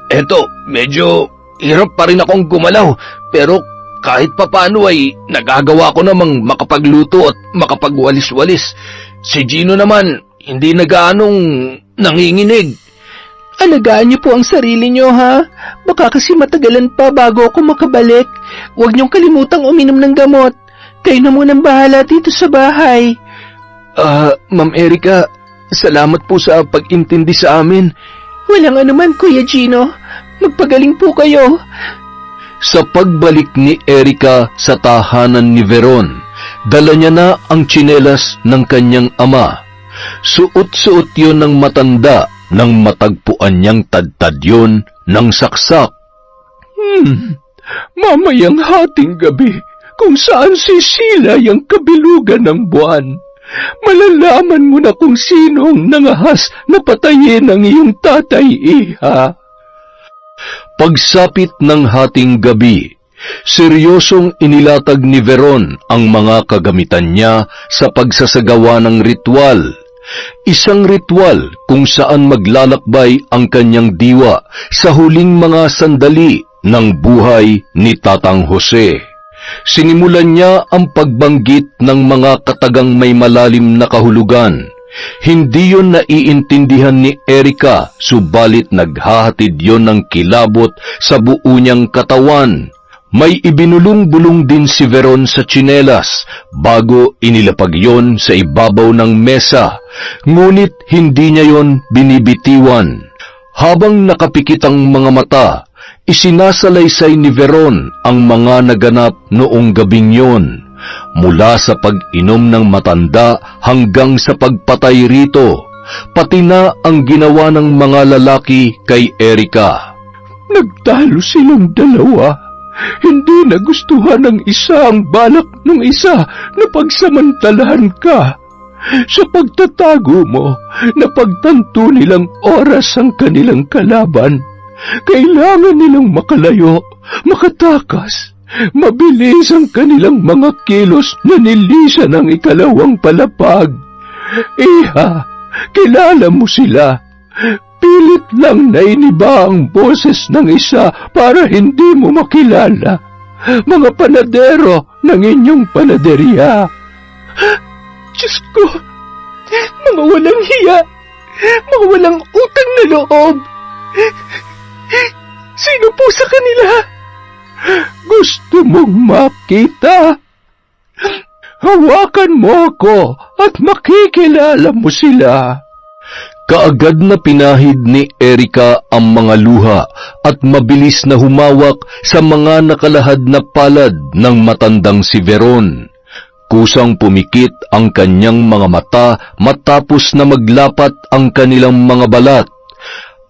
Eto, medyo hirap pa rin akong gumalaw, pero kahit papano ay nagagawa ko namang makapagluto at makapagwalis-walis. Si Gino naman, hindi na gaanong nanginginig. Alagaan niyo po ang sarili niyo, ha? Baka kasi matagalan pa bago ako makabalik. Huwag niyong kalimutang uminom ng gamot. Kayo na munang bahala dito sa bahay. Ma'am Erika, salamat po sa pag-intindi sa amin. Walang anuman, Kuya Gino. Magpagaling po kayo. Sa pagbalik ni Erika sa tahanan ni Veron, dala niya na ang tsinelas ng kanyang ama. Suot-suot yun ng matanda nang matagpuan niyang tadtad yun ng saksak. Mamayang hating gabi, kung saan sisila yung kabilugan ng buwan, malalaman mo na kung sinong nangahas na patayin ang iyong tatay, iha. Pagsapit ng hating gabi, seryosong inilatag ni Veron ang mga kagamitan niya sa pagsasagawa ng ritual. Isang ritual kung saan maglalakbay ang kanyang diwa sa huling mga sandali ng buhay ni Tatang Jose. Sinimulan niya ang pagbanggit ng mga katagang may malalim na kahulugan. Hindi yon naiintindihan ni Erika, subalit naghahatid yon ng kilabot sa buo niyang katawan. May ibinulong-bulong din si Veron sa tsinelas bago inilapag yon sa ibabaw ng mesa, ngunit hindi niya yon binibitiwan. Habang nakapikit ang mga mata, isinasalaysay ni Veron ang mga naganap noong gabing yon. Mula sa pag-inom ng matanda hanggang sa pagpatay rito, pati na ang ginawa ng mga lalaki kay Erika. Nagtalo silang dalawa. Hindi nagustuhan ng isa ang balak ng isa na pagsamantalahan ka. Sa pagtatago mo, napagtanto nilang oras ang kanilang kalaban. Kailangan nilang makalayo, makatakas. Mabilis ang kanilang mga kilos na nilisan ng ikalawang palapag. Iha, kilala mo sila. Pilit lang na iniba ang boses ng isa para hindi mo makilala. Mga panadero ng inyong panaderya. Diyos ko, mga walang hiya, mga walang utang na loob. Sino po sa kanila? Gusto mong makita? Hawakan mo ako at makikilala mo sila. Kaagad na pinahid ni Erika ang mga luha at mabilis na humawak sa mga nakalahad na palad ng matandang si Veron. Kusang pumikit ang kanyang mga mata matapos na maglapat ang kanilang mga balat.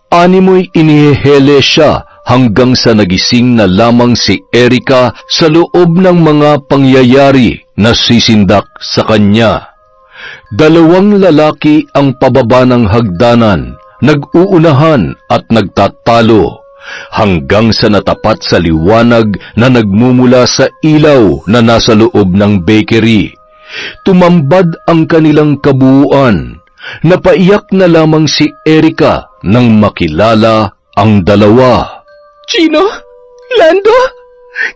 Animoy inihele siya hanggang sa nagising na lamang si Erika sa loob ng mga pangyayari na sisindak sa kanya. Dalawang lalaki ang pababa ng hagdanan, nag-uunahan at nagtatalo, hanggang sa natapat sa liwanag na nagmumula sa ilaw na nasa loob ng bakery. Tumambad ang kanilang kabuuan. Napaiyak na lamang si Erika nang makilala ang dalawa. Gino? Lando?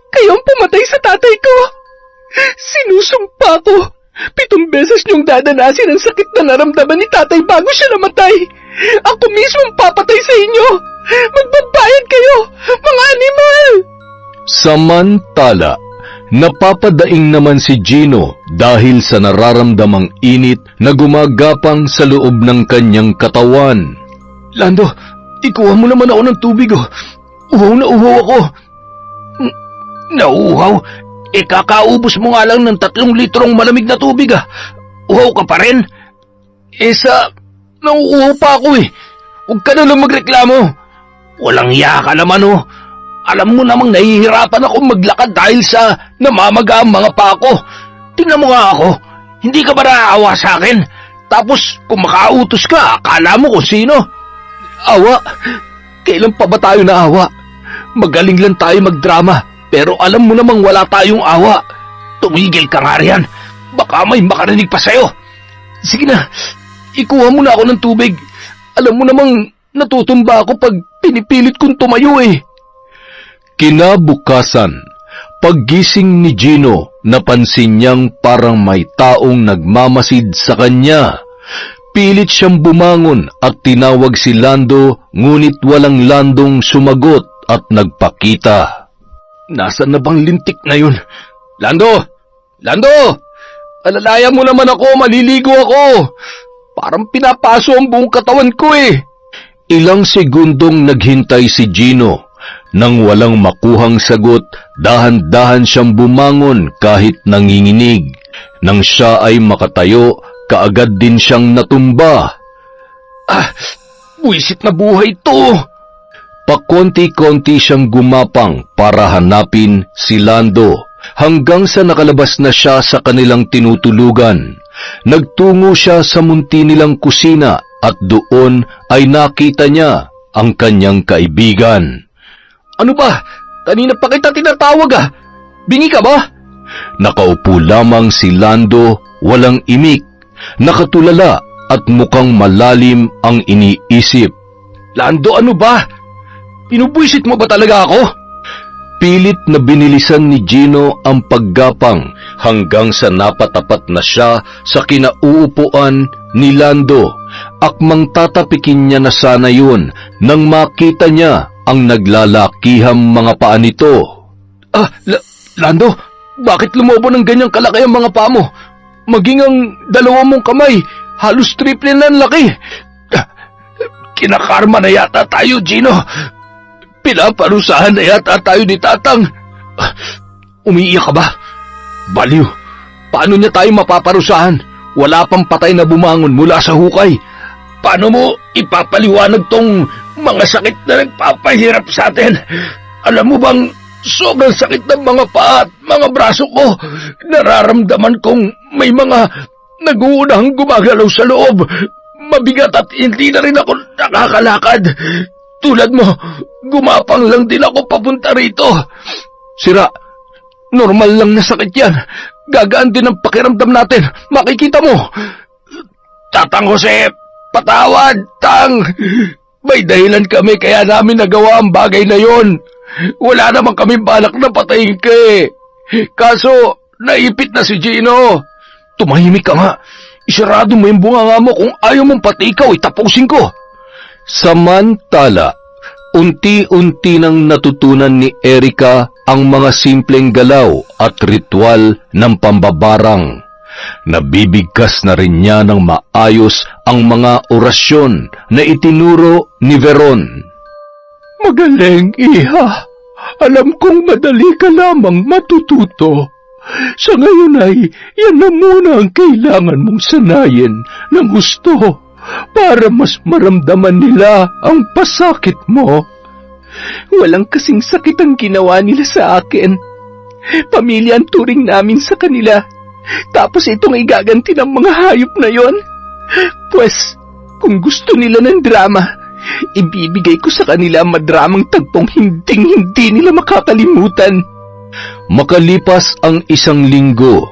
Kayong pumatay sa tatay ko? Sinusumpa ko. 7 beses niyong dadanasin ang sakit na naramdaman ni tatay bago siya namatay. Ako mismo ang papatay sa inyo. Magbabayad kayo, mga animal! Samantala, napapadaing naman si Gino dahil sa nararamdamang init na gumagapang sa loob ng kanyang katawan. Lando, ikuha mo naman ako ng tubig, oh. Uhaw na uhaw ako. Nauuhaw? Kakaubos mo nga lang ng 3 litrong malamig na tubig, ah. Uhaw ka pa rin? Nauuhaw pa ako eh. Huwag ka na lang magreklamo. Walang iya ka naman, oh. Alam mo namang nahihirapan ako maglakad dahil sa namamaga ang mga paa ko. Tingnan mo nga ako. Hindi ka ba naaawa sa akin? Tapos kung makautos ka, akala mo kung sino? Awa? Kailan pa ba tayo naawa? Magaling lang tayo magdrama, pero alam mo namang wala tayong awa. Tumigil ka nga riyan. Baka may makarinig pa sa'yo. Sige na, ikuha mo na ako ng tubig. Alam mo namang natutumba ako pag pinipilit kong tumayo eh. Kinabukasan, paggising ni Gino, napansin niyang parang may taong nagmamasid sa kanya. Pilit siyang bumangon at tinawag si Lando, ngunit walang Landong sumagot at nagpakita. Nasaan na bang lintik na yun? Lando! Lando! Alalayan mo naman ako, maliligo ako. Parang pinapaso ang buong katawan ko eh. Ilang segundong naghintay si Gino. Nang walang makuhang sagot, dahan-dahan siyang bumangon kahit nanginginig. Nang siya ay makatayo, kaagad din siyang natumba. Buwisit na buhay to. Pakonti-konti siyang gumapang para hanapin si Lando hanggang sa nakalabas na siya sa kanilang tinutulugan. Nagtungo siya sa munti nilang kusina at doon ay nakita niya ang kanyang kaibigan. Ano ba? Kanina pa kita tinatawag ah. Bingi ka ba? Nakaupo lamang si Lando, walang imik, nakatulala at mukhang malalim ang iniisip. Lando, ano ba? Pinubwisit mo ba talaga ako? Pilit na binilisan ni Gino ang paggapang hanggang sa napatapat na siya sa kinauupuan ni Lando. Akmang tatapikin niya na sana yun nang makita niya ang naglalakihang mga paa nito. Lando, bakit lumobo ng ganyang kalaki ang mga paa mo? Maging ang 2 mong kamay, halos triple na ang laki. Kinakarma na yata tayo, Gino. Pinaparusahan na yata tayo ni Tatang. Umiiyak ka ba? Baliw, paano niya tayo mapaparusahan? Wala pang patay na bumangon mula sa hukay. Paano mo ipapaliwanag tong mga sakit na nagpapahirap sa atin? Alam mo bang sobrang sakit ng mga paa at mga braso ko? Nararamdaman kong may mga nag-uunahang gumagalaw sa loob. Mabigat at hindi na rin ako nakakalakad. Tulad mo, gumapang lang din ako papunta rito. Sira, normal lang na sakit yan. Gagaan din ang pakiramdam natin. Makikita mo. Tatang Jose, patawad, Tang. May dahilan kami kaya namin nagawa ang bagay na yon. Wala naman kami balak na patayin ka eh. Kaso, naipit na si Gino. Tumahimik ka nga. Isarado mo yung bunganga mo kung ayaw mong pati ikaw, itapusin ko. Samantala, unti-unti nang natutunan ni Erika ang mga simpleng galaw at ritual ng pambabarang. Nabibigkas na rin niya ng maayos ang mga orasyon na itinuro ni Veron. Magaling, Iha. Alam kong madali ka lamang matututo. Sa ngayon ay yan na muna ang kailangan mong sanayin ng husto para mas maramdaman nila ang pasakit mo. Walang kasing sakit ang ginawa nila sa akin. Pamilya ang turing namin sa kanila. Tapos itong igaganti ng mga hayop na yon. Pues, kung gusto nila ng drama, ibibigay ko sa kanila madramang tagpong hinding-hindi nila makakalimutan. Makalipas ang 1 linggo,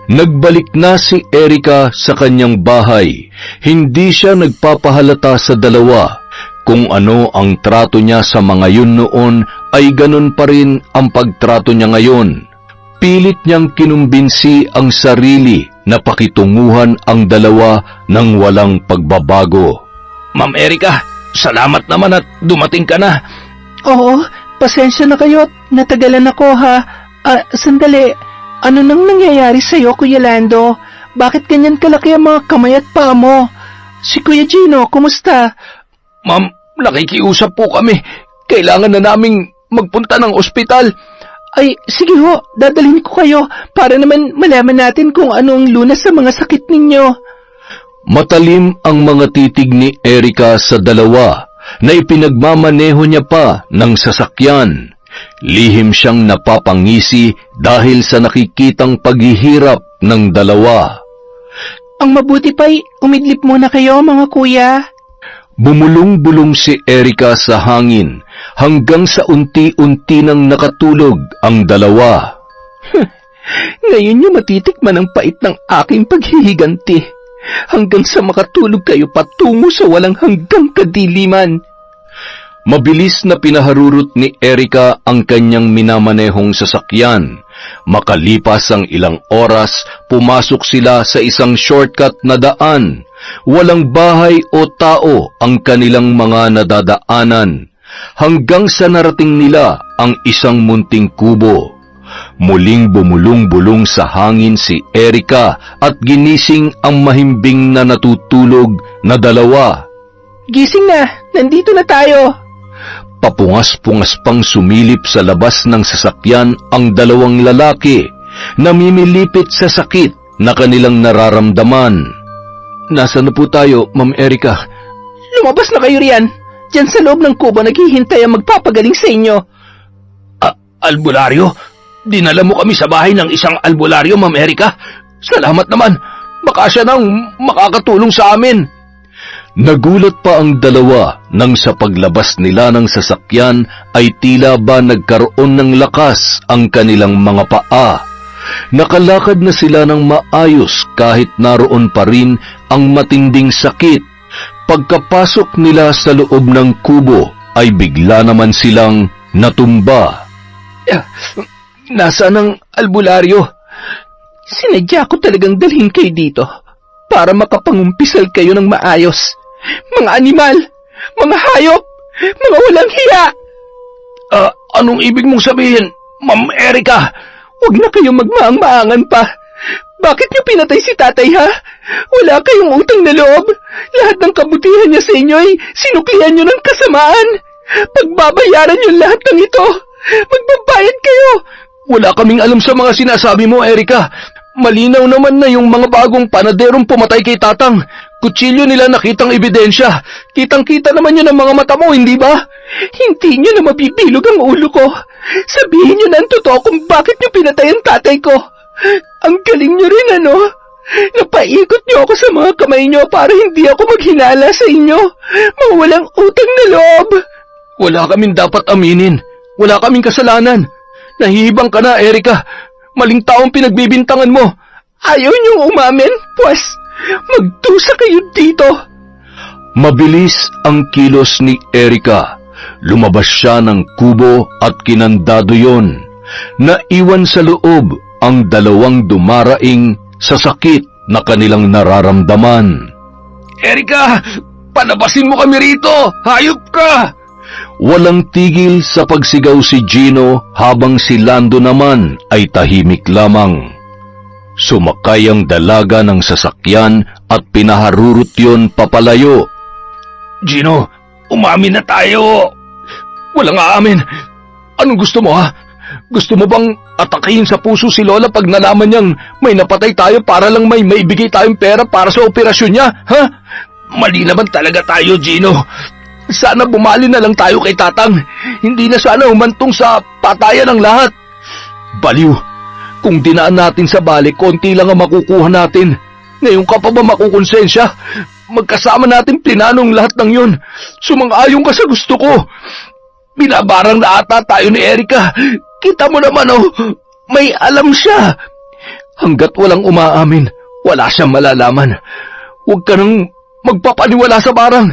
nagbalik na si Erica sa kanyang bahay. Hindi siya nagpapahalata sa dalawa. Kung ano ang trato niya sa mga yun noon, ay ganun pa rin ang pagtrato niya ngayon. Pilit niyang kinumbinsi ang sarili na pakitunguhan ang dalawa ng walang pagbabago. Ma'am Erica, salamat naman at dumating ka na. Oo, pasensya na kayo at natagalan ako ha. Sandali, ano nang nangyayari sa'yo, Kuya Lando? Bakit ganyan kalaki ang mga kamay at paa mo? Si Kuya Gino, kumusta? Ma'am, nakikiusap po kami. Kailangan na naming magpunta ng ospital. Ay, sige ho, dadalhin ko kayo para naman malaman natin kung anong lunas sa mga sakit ninyo. Matalim ang mga titig ni Erica sa dalawa na ipinagmamaneho niya pa ng sasakyan. Lihim siyang napapangisi dahil sa nakikitang paghihirap ng dalawa. Ang mabuti pa'y umidlip muna kayo, mga kuya. Bumulong-bulong si Erica sa hangin hanggang sa unti-unti nang nakatulog ang dalawa. Ngayon niyo matitikman ang pait ng aking paghihiganti hanggang sa makatulog kayo patungo sa walang hanggang kadiliman. Mabilis na pinaharurot ni Erica ang kanyang minamanehong sasakyan. Makalipas ang ilang oras, pumasok sila sa isang shortcut na daan. Walang bahay o tao ang kanilang mga nadadaanan, hanggang sa narating nila ang isang munting kubo. Muling bumulong-bulong sa hangin si Erica at ginising ang mahimbing na natutulog na dalawa. Gising na, nandito na tayo. Papungas-pungas pang sumilip sa labas ng sasakyan ang dalawang lalaki, namimilipit sa sakit na kanilang nararamdaman. Nasaan na po tayo, Ma'am Erica? Lumabas na kayo riyan. Diyan sa loob ng kubo naghihintay ang magpapagaling sa inyo. Albularyo? Dinala mo kami sa bahay ng isang albularyo, Ma'am Erica. Salamat naman. Baka siya nang makakatulong sa amin. Nagulat pa ang dalawa nang sa paglabas nila ng sasakyan ay tila ba nagkaroon ng lakas ang kanilang mga paa. Nakalakad na sila ng maayos kahit naroon pa rin ang matinding sakit. Pagkapasok nila sa loob ng kubo ay bigla naman silang natumba. Nasaan ang albularyo? Sinadya ko talagang dalhin kayo dito para makapangumpisal kayo ng maayos. Mga animal, mga hayop, mga walang hiya! Anong ibig mong sabihin, Ma'am Erica? Huwag na kayong magmaang-maangan pa. Bakit niyo pinatay si tatay, ha? Wala kayong utang na loob. Lahat ng kabutihan niya sa inyo ay sinuklian niyo ng kasamaan. Pagbabayaran niyo lahat ng ito. Magbabayad kayo. Wala kaming alam sa mga sinasabi mo, Erica. Malinaw naman na yung mga bagong panaderong pumatay kay Tatang. Kutsilyo nila nakitang ebidensya. Kitang-kita naman yun ang mga mata mo, hindi ba? Hindi niyo na mabibilog ang ulo ko. Sabihin niyo na ang totoo kung bakit niyo pinatay ang tatay ko. Ang galing niyo rin, ano? Napaikot niyo ako sa mga kamay niyo para hindi ako maghinala sa inyo. Mga walang utang na loob. Wala kaming dapat aminin. Wala kaming kasalanan. Nahihibang ka na, Erica. Maling taong pinagbibintangan mo. Ayaw niyong umamin? Pues, magdusa kayo dito. Mabilis ang kilos ni Erica. Lumabas siya ng kubo at kinandado yon. Naiwan sa loob ang dalawang dumaraing sa sakit na kanilang nararamdaman. Erica, palabasin mo kami rito! Hayop ka! Walang tigil sa pagsigaw si Gino habang si Lando naman ay tahimik lamang. Sumakay ang dalaga ng sasakyan at pinaharurot yun papalayo. Gino, umamin na tayo. Walang aamin. Anong gusto mo, ha? Gusto mo bang atakihin sa puso si Lola pag nalaman niyang may napatay tayo para lang may maibigay tayong pera para sa operasyon niya, ha? Mali naman talaga tayo, Gino. Sana bumali na lang tayo kay Tatang. Hindi na sana humantong sa patayan ng lahat. Baliw. Kung dinaan natin sa balik, konti lang ang makukuha natin. Ngayon ka pa ba makukonsensya? Magkasama natin plinanong lahat ng yun. Sumang-ayon ka sa gusto ko. Binabarang na ata tayo ni Erika. Kita mo naman, oh, may alam siya. Hanggat walang umaamin, wala siyang malalaman. Huwag ka nang magpapaniwala sa barang.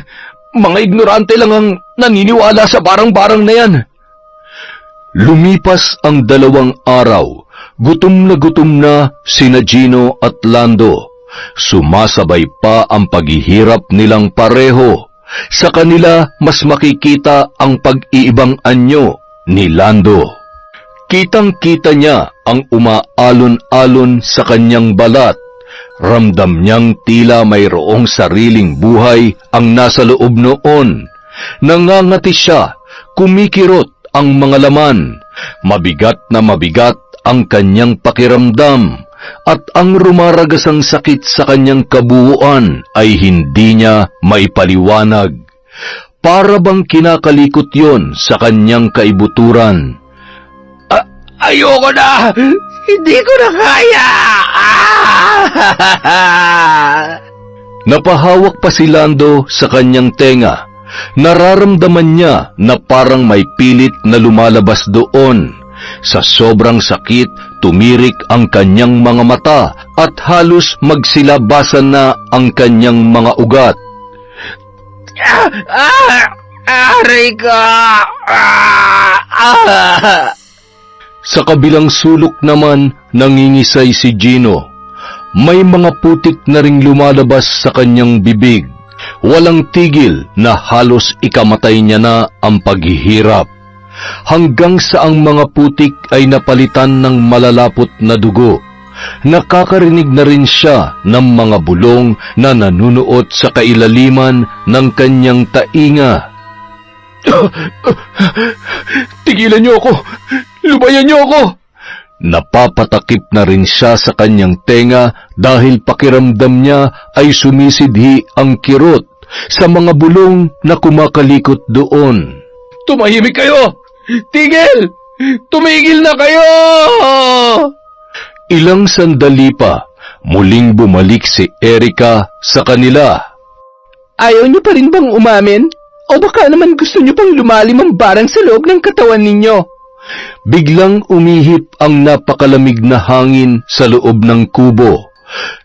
Mga ignorante lang ang naniniwala sa barang-barang na yan. Lumipas ang 2 araw. Gutom na sina Gino at Lando. Sumasabay pa ang paghihirap nilang pareho. Sa kanila mas makikita ang pag-iibang anyo ni Lando. Kitang-kita niya ang umaalon-alon sa kanyang balat. Ramdam niyang tila mayroong sariling buhay ang nasa loob noon. Nangangati siya, kumikirot ang mga laman. Mabigat na mabigat ang kanyang pakiramdam at ang rumaragasang sakit sa kanyang kabuuan ay hindi niya maipaliwanag. Para bang kinakalikot yon sa kanyang kaibuturan. Ayoko na! Hindi ko na kaya! Napahawak pa si Lando sa kanyang tenga. Nararamdaman niya na parang may pilit na lumalabas doon. Sa sobrang sakit, tumirik ang kanyang mga mata at halos magsilabasan na ang kanyang mga ugat. Aray ka! Sa kabilang sulok naman, nangingisay si Gino. May mga putik na ring lumalabas sa kanyang bibig. Walang tigil na halos ikamatay niya na ang paghihirap. Hanggang sa ang mga putik ay napalitan ng malalapot na dugo. Nakakarinig na rin siya ng mga bulong na nanunuot sa kailaliman ng kanyang tainga. Tigilan niyo ako! Lubayan niyo ako! Napapatakip na rin siya sa kanyang tenga dahil pakiramdam niya ay sumisidhi ang kirot sa mga bulong na kumakalikot doon. Tumahimik kayo! Tigil! Tumigil na kayo! Ilang sandali pa, muling bumalik si Erika sa kanila. Ayaw niyo pa rin bang umamin? O baka naman gusto niyo pang lumalim ang barang sa loob ng katawan ninyo? Biglang umihip ang napakalamig na hangin sa loob ng kubo.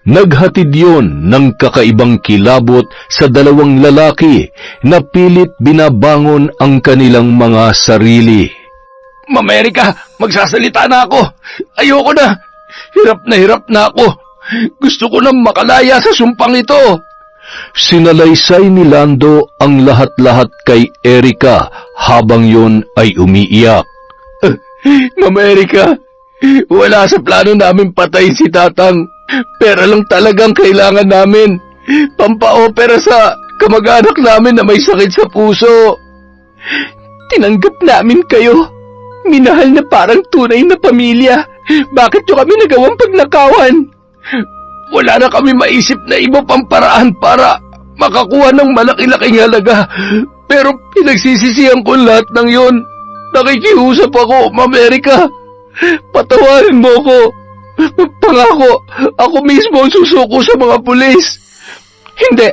Naghatid yon ng kakaibang kilabot sa 2 lalaki na pilit binabangon ang kanilang mga sarili. Ma'am Erika, magsasalita na ako. Ayoko na. Hirap na ako. Gusto ko na makalaya sa sumpang ito. Sinalaysay ni Lando ang lahat-lahat kay Erika habang yon ay umiiyak. Ma'am Erika, wala sa plano namin patayin si Tatang. Pera lang talagang kailangan namin. Pampaopera sa kamag-anak namin na may sakit sa puso. Tinanggap namin kayo. Minahal na parang tunay na pamilya. Bakit nyo kami nagawang pagnakawan? Wala na kami maisip na iba pang paraan para makakuha ng malaki-laking halaga. Pero pinagsisisihan ko lahat ng yon. Nakikiusap ako, Ma'am Erika. Patawarin mo ko. Pangako, ako mismo ang susuko sa mga pulis. Hindi.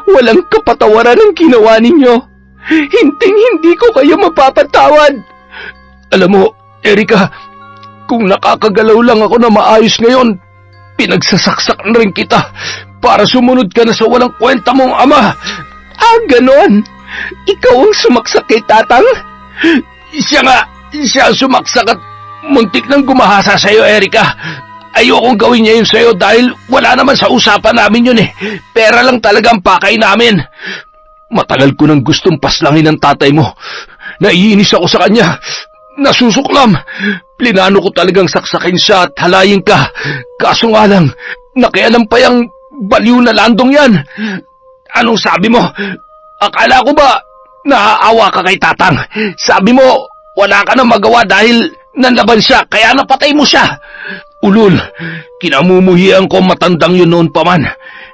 Walang kapatawaran ang ginawa ninyo. Hindi ko kayo mapapatawad. Alam mo, Erika, kung nakakagalaw lang ako na maayos ngayon, pinagsasaksak na rin kita para sumunod ka na sa walang kwenta mong ama. Ganon? Ikaw ang sumaksak kay Tatang? Siya ang sumaksak at muntik nang gumahasa sa'yo, Erika. Ayokong gawin niya yun sa'yo dahil wala naman sa usapan namin yun eh. Pera lang talaga ang pakay namin. Matagal ko nang gustong paslangin ang tatay mo. Naiinis ako sa kanya. nasusuklam. Plinano ko talagang saksakin siya at halayin ka. Kaso nga lang, nakialam pa yung baliw na landong yan. Anong sabi mo? Akala ko ba naaawa ka kay Tatang? Sabi mo, wala ka na magawa dahil nanlaban siya, kaya napatay mo siya. Ulul, kinamumuhian ko matandang yun noon pa man.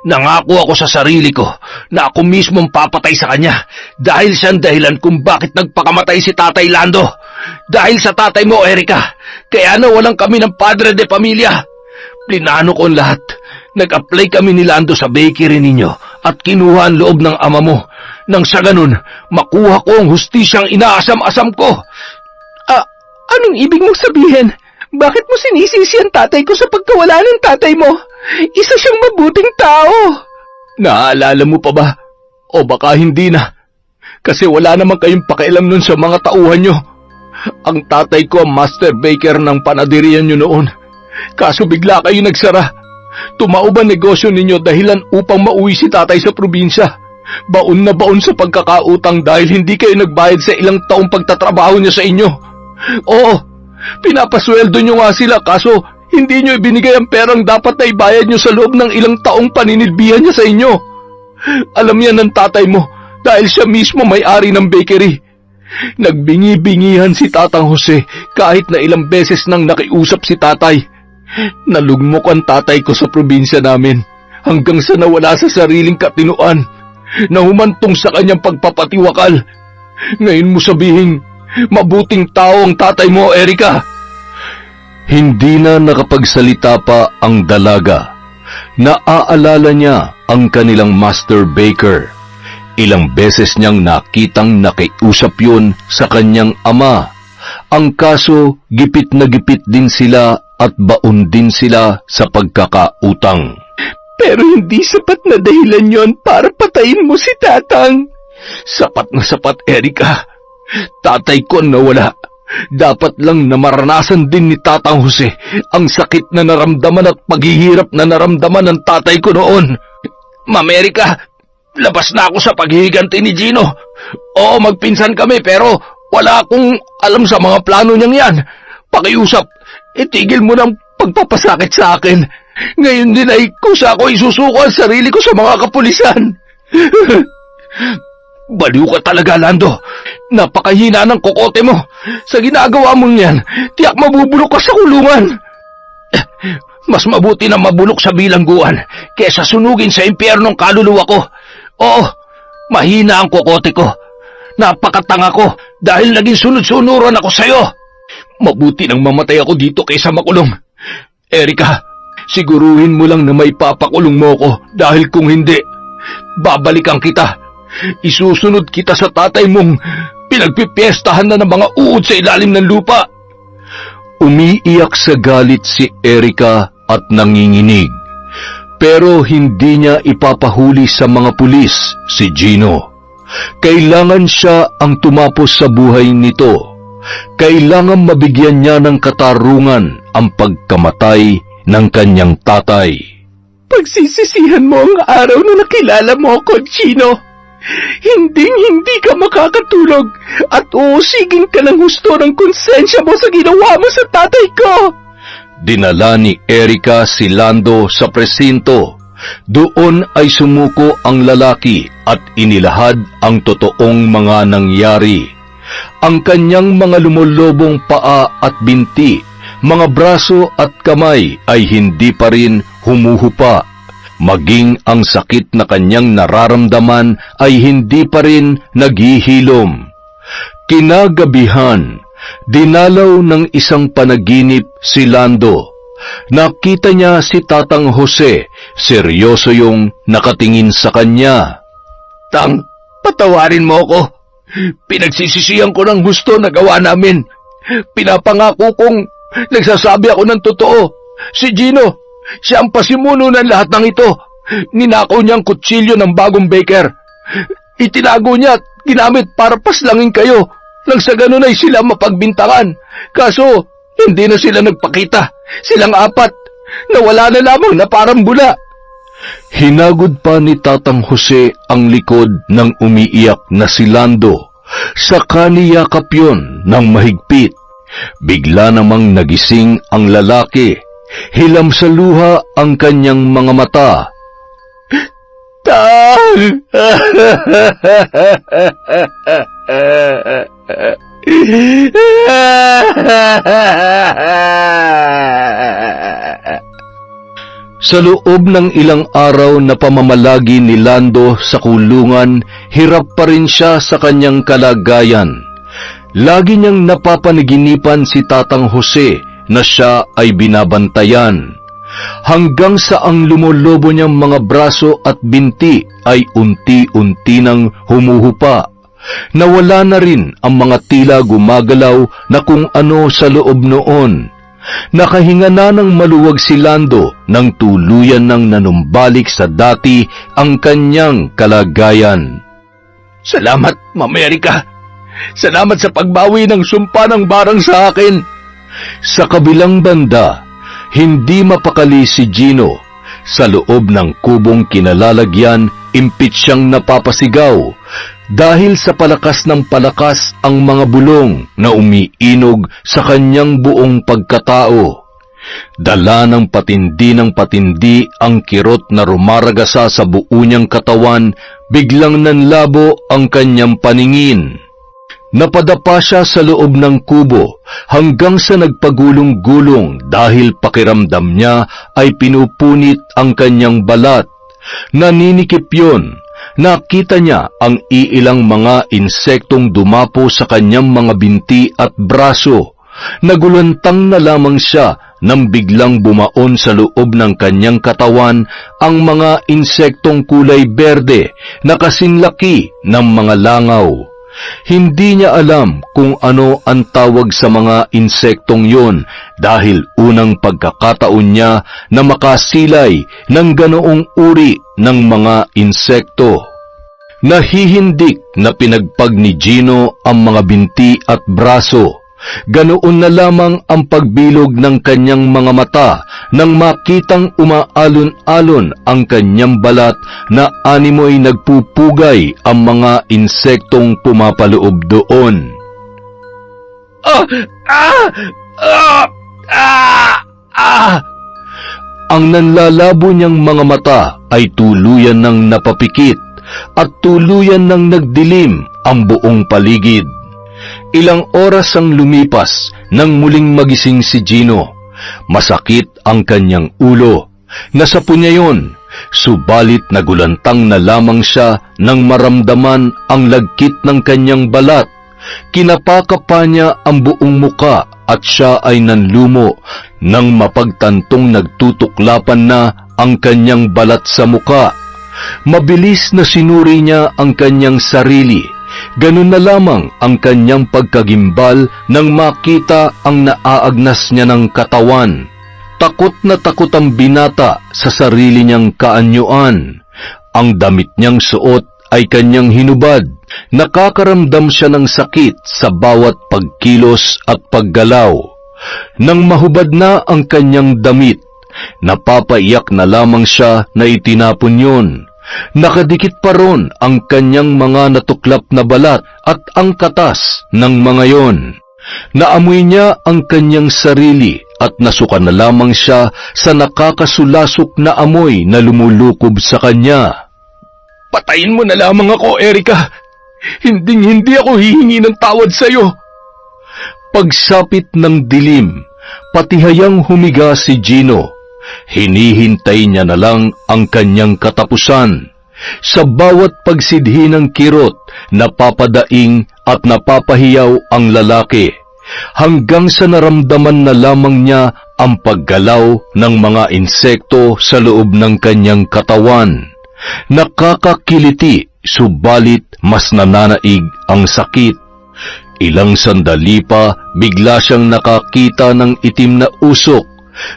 Nangako ako sa sarili ko na ako mismong papatay sa kanya dahil siyang dahilan kung bakit nagpakamatay si Tatay Lando. Dahil sa tatay mo, Erika, kaya nawalan kami ng padre de pamilya. Plinano ko ang lahat. Nag-apply kami ni Lando sa bakery ninyo at kinuha ang loob ng ama mo. Nang sa ganun, makuha ko ang hustisyang inaasam-asam ko. Anong ibig mong sabihin? Bakit mo sinisisi ang tatay ko sa pagkawala ng tatay mo? Isa siyang mabuting tao. Naaalala mo pa ba? O baka hindi na. Kasi wala naman kayong pakialam nun sa mga tauhan nyo. Ang tatay ko ang master baker ng panaderian nyo noon. Kaso bigla kayo nagsara. Tumao ba negosyo ninyo dahilan upang mauwi si tatay sa probinsya? Baon na baon sa pagkakautang dahil hindi kayo nagbayad sa ilang taong pagtatrabaho niya sa inyo. Oo, pinapasweldo nyo nga sila kaso hindi nyo ibinigay ang perang dapat na ibayad nyo sa loob ng ilang taong paninilbihan niya sa inyo. Alam yan ng tatay mo dahil siya mismo may-ari ng bakery. Nagbingi-bingihan si Tatang Jose kahit na ilang beses nang nakiusap si tatay. Nalugmok ang tatay ko sa probinsya namin hanggang sa nawala sa sariling katinuan na humantong sa kanyang pagpapatiwakal. Ngayon mo sabihin, mabuting tao ang tatay mo, Erika. Hindi na nakapagsalita pa ang dalaga. Naaalala niya ang kanilang master baker. Ilang beses niyang nakitang nakiusap yun sa kanyang ama. Ang kaso, gipit na gipit din sila at baon din sila sa pagkakautang. Pero hindi sapat na dahilan yon para patayin mo si Tatang. Sapat na sapat, Erika. Tatay ko nawala. Dapat lang na maranasan din ni Tatang Jose ang sakit na naramdaman at paghihirap na naramdaman ng tatay ko noon. Ma'am Erika, labas na ako sa paghihiganti ni Gino. Oo, magpinsan kami pero wala akong alam sa mga plano niyang yan. Pakiusap, itigil mo ng pagpapasakit sa akin. Ngayon din ay kusa ko isusuko ang sarili ko sa mga kapulisan. Baliw ka talaga, Lando. Napakahina ng kokote mo. Sa ginagawa mong yan, tiyak mabubulok ka sa kulungan. Mas mabuti na mabulok sa bilangguan kesa sunugin sa impyernong kaluluwa ko. Oo, mahina ang kokote ko. Napakatanga ko dahil naging sunod-sunuran ako sa'yo. Mabuti nang mamatay ako dito kaysa makulong. Erika, siguruhin mo lang na may papakulong mo ko dahil kung hindi, babalikan kita. Isusunod kita sa tatay mong pinagpipiestahan na ng mga uod sa ilalim ng lupa. Umiiyak sa galit si Erika at nanginginig. Pero hindi niya ipapahuli sa mga pulis si Gino. Kailangan siya ang tumapos sa buhay nito. Kailangan mabigyan niya ng katarungan ang pagkamatay ng kanyang tatay. Pagsisisihan mo ang araw na nakilala mo ako, Gino. Hindi ka makakatulog at uusigin ka ng husto ng konsensya mo sa ginawa mo sa tatay ko. Dinala ni Erika si Lando sa presinto. Doon ay sumuko ang lalaki at inilahad ang totoong mga nangyari. Ang kanyang mga lumulobong paa at binti, mga braso at kamay ay hindi pa rin humuhupa. Maging ang sakit na kanyang nararamdaman ay hindi pa rin naghihilom. Kinagabihan, dinalaw ng isang panaginip si Lando. Nakita niya si Tatang Jose, seryoso yung nakatingin sa kanya. Tang, patawarin mo ako. Pinagsisisihan ko ng gusto na gawa namin. Pinapangako kong nagsasabi ako ng totoo. Si Gino, siya ang pasimuno ng lahat ng ito. Ninakaw niya ang kutsilyo ng bagong baker. Itinago niya at ginamit para paslangin kayo. Nang sa ganun ay sila mapagbintangan. Kaso, hindi na sila nagpakita. Silang apat. Nawala na lamang na parang bula. Hinagod pa ni Tatang Jose ang likod ng umiiyak na si Lando. Saka niyakap yun ng mahigpit. Bigla namang nagising ang lalaki. Hilam sa luha ang kanyang mga mata. Tang! Sa loob ng ilang araw na pamamalagi ni Lando sa kulungan, hirap pa rin siya sa kanyang kalagayan. Lagi niyang napapanaginipan si Tatang Jose na siya ay binabantayan. Hanggang sa ang lumolobo niyang mga braso at binti ay unti-unti nang humuhupa. Nawala na rin ang mga tila gumagalaw na kung ano sa loob noon. Nakahinga na ng maluwag si Lando nang tuluyan ng nanumbalik sa dati ang kanyang kalagayan. Salamat, Ma'am Erika. Salamat sa pagbawi ng sumpa ng barang sa akin. Sa kabilang banda, hindi mapakali si Gino. Sa loob ng kubong kinalalagyan, impit siyang napapasigaw dahil sa palakas ng palakas ang mga bulong na umiinog sa kanyang buong pagkatao. Dala ng patindi ang kirot na rumaragasa sa buo niyang katawan, biglang nanlabo ang kanyang paningin. Napadapa siya sa loob ng kubo hanggang sa nagpagulong-gulong dahil pakiramdam niya ay pinupunit ang kanyang balat. Naninikip yun. Nakita niya ang iilang mga insektong dumapo sa kanyang mga binti at braso. Nagulantang na lamang siya nang biglang bumaon sa loob ng kanyang katawan ang mga insektong kulay berde na kasing laki ng mga langaw. Hindi niya alam kung ano ang tawag sa mga insektong yon dahil unang pagkakataon niya na makasilay ng ganoong uri ng mga insekto. Nahihindik na pinagpag ni Gino ang mga binti at braso. Ganoon na lamang ang pagbilog ng kanyang mga mata nang makitang umaalon-alon ang kanyang balat na animoy nagpupugay ang mga insektong pumapaloob doon. Ang nanlalabo niyang mga mata ay tuluyan ng napapikit at tuluyan ng nagdilim ang buong paligid. Ilang oras ang lumipas nang muling magising si Gino. Masakit ang kanyang ulo. Nasapo niya yun, subalit nagulantang na lamang siya nang maramdaman ang lagkit ng kanyang balat. Kinapakapa niya ang buong muka at siya ay nanlumo nang mapagtantong nagtutuklapan na ang kanyang balat sa muka. Mabilis na sinuri niya ang kanyang sarili. Ganun na lamang ang kanyang pagkagimbal nang makita ang naaagnas niya ng katawan. Takot na takot ang binata sa sarili niyang kaanyuan. Ang damit niyang suot ay kanyang hinubad. Nakakaramdam siya ng sakit sa bawat pagkilos at paggalaw. Nang mahubad na ang kanyang damit, napapaiyak na lamang siya na itinapon yun. Nakadikit pa ron ang kanyang mga natuklap na balat at ang katas ng mga yon. Naamoy niya ang kanyang sarili at nasuka na lamang siya sa nakakasulasok na amoy na lumulukob sa kanya. Patayin mo na lamang ako, Erika. Hindi ako hihingi ng tawad sa'yo. Pagsapit ng dilim, patihayang humiga si Gino. Hinihintay niya na lang ang kanyang katapusan. Sa bawat pagsidhi ng kirot, napapadaing at napapahiyaw ang lalaki. Hanggang sa naramdaman na lamang niya ang paggalaw ng mga insekto sa loob ng kanyang katawan. Nakakakiliti, subalit mas nananaig ang sakit. Ilang sandali pa, bigla siyang nakakita ng itim na usok.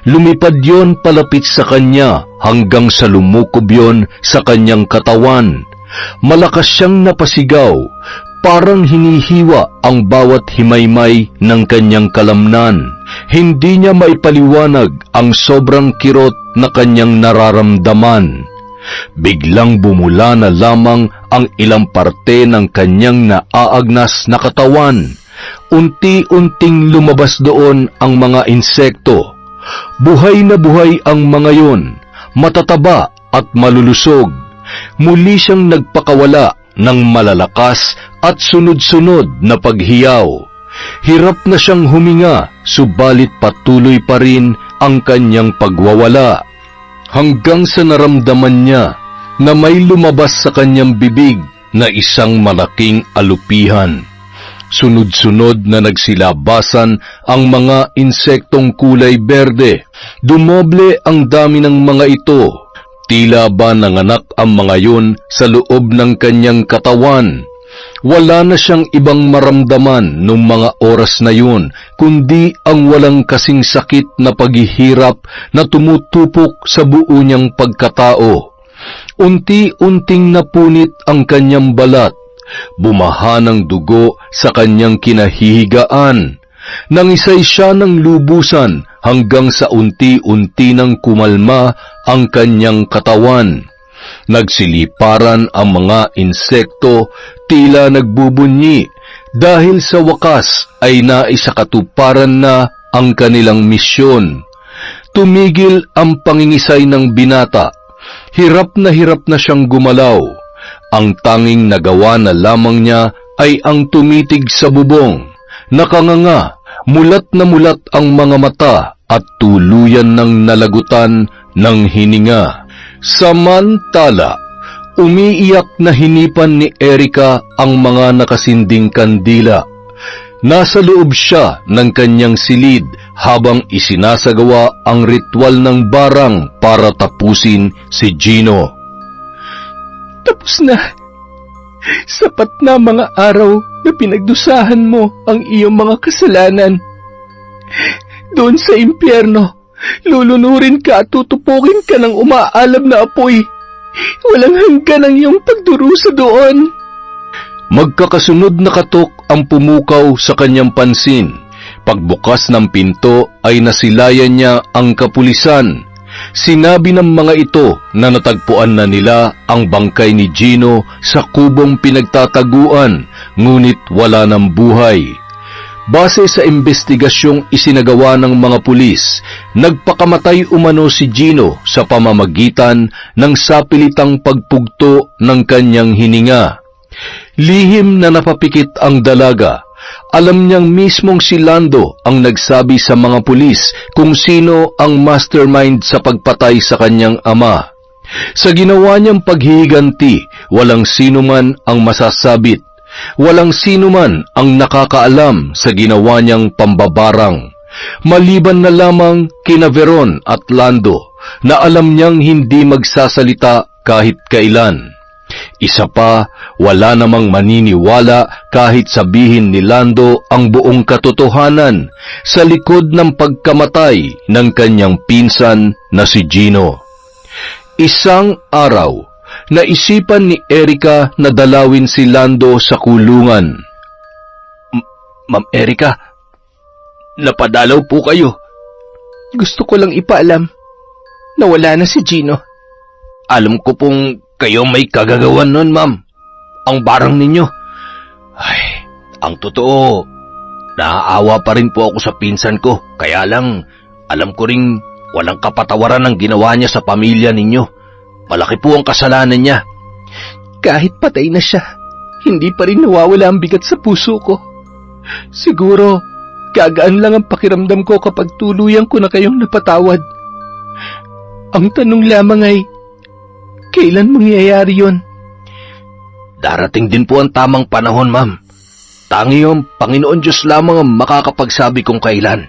Lumipad yon palapit sa kanya hanggang sa lumukob yon sa kanyang katawan. Malakas siyang napasigaw, parang hinihiwa ang bawat himaymay ng kanyang kalamnan. Hindi niya maipaliwanag ang sobrang kirot na kanyang nararamdaman. Biglang bumula na lamang ang ilang parte ng kanyang naaagnas na katawan. Unti-unting lumabas doon ang mga insekto. Buhay na buhay ang mga yon, matataba at malulusog. Muli siyang nagpakawala ng malalakas at sunod-sunod na paghiyaw. Hirap na siyang huminga, subalit patuloy pa rin ang kanyang pagwawala. Hanggang sa naramdaman niya na may lumabas sa kanyang bibig na isang malaking alupihan. Sunod-sunod na nagsilabasan ang mga insektong kulay berde. Dumoble ang dami ng mga ito. Tila ba nanganak ang mga yun sa loob ng kanyang katawan. Wala na siyang ibang maramdaman nung mga oras na yun, kundi ang walang kasing sakit na paghihirap na tumutupok sa buo niyang pagkatao. Unti-unting napunit ang kanyang balat. Bumaha ng dugo sa kanyang kinahihigaan. Nangisay siya ng lubusan hanggang sa unti-unti nang kumalma ang kanyang katawan. Nagsiliparan ang mga insekto, tila nagbubunyi, dahil sa wakas ay naisakatuparan na ang kanilang misyon. Tumigil ang pangingisay ng binata. Hirap na siyang gumalaw. Ang tanging nagawa na lamang niya ay ang tumitig sa bubong. Nakanganga, mulat na mulat ang mga mata at tuluyan ng nalagutan ng hininga. Samantala, umiiyak na hinipan ni Erika ang mga nakasinding kandila. Nasa loob siya ng kanyang silid habang isinasagawa ang ritual ng barang para tapusin si Gino. Tapos na. Sapat na mga araw na pinagdusahan mo ang iyong mga kasalanan. Doon sa impyerno, lulunurin ka at tutupukin ka ng umaalab na apoy. Walang hanggan ang iyong pagdurusa doon. Magkakasunod na katok ang pumukaw sa kanyang pansin. Pagbukas ng pinto ay nasilayan niya ang kapulisan. Sinabi ng mga ito na natagpuan na nila ang bangkay ni Gino sa kubong pinagtataguan, ngunit wala ng buhay. Base sa investigasyong isinagawa ng mga pulis, nagpakamatay umano si Gino sa pamamagitan ng sapilitang pagpugto ng kanyang hininga. Lihim na napapikit ang dalaga. Alam niyang mismong si Lando ang nagsabi sa mga pulis kung sino ang mastermind sa pagpatay sa kanyang ama. Sa ginawa niyang paghihiganti, walang sino man ang masasabit. Walang sino man ang nakakaalam sa ginawa niyang pambabarang. Maliban na lamang kina Veron at Lando na alam niyang hindi magsasalita kahit kailan. Isa pa, wala namang maniniwala kahit sabihin ni Lando ang buong katotohanan sa likod ng pagkamatay ng kanyang pinsan na si Gino. Isang araw, naisipan ni Erika na dalawin si Lando sa kulungan. Ma'am Erika, napadalaw po kayo. Gusto ko lang ipaalam na wala na si Gino. Alam ko pong kayo may kagagawan nun, ma'am. Ang barang ninyo. Ay, ang totoo, naaawa pa rin po ako sa pinsan ko. Kaya lang, alam ko ring walang kapatawaran ang ginawa niya sa pamilya ninyo. Malaki po ang kasalanan niya. Kahit patay na siya, hindi pa rin nawawala ang bigat sa puso ko. Siguro, gagaan lang ang pakiramdam ko kapag tuluyan ko na kayong napatawad. Ang tanong lamang ay, kailan mangyayari yon? Darating din po ang tamang panahon, ma'am. Tangi yung Panginoon Diyos lamang ang makakapagsabi kung kailan.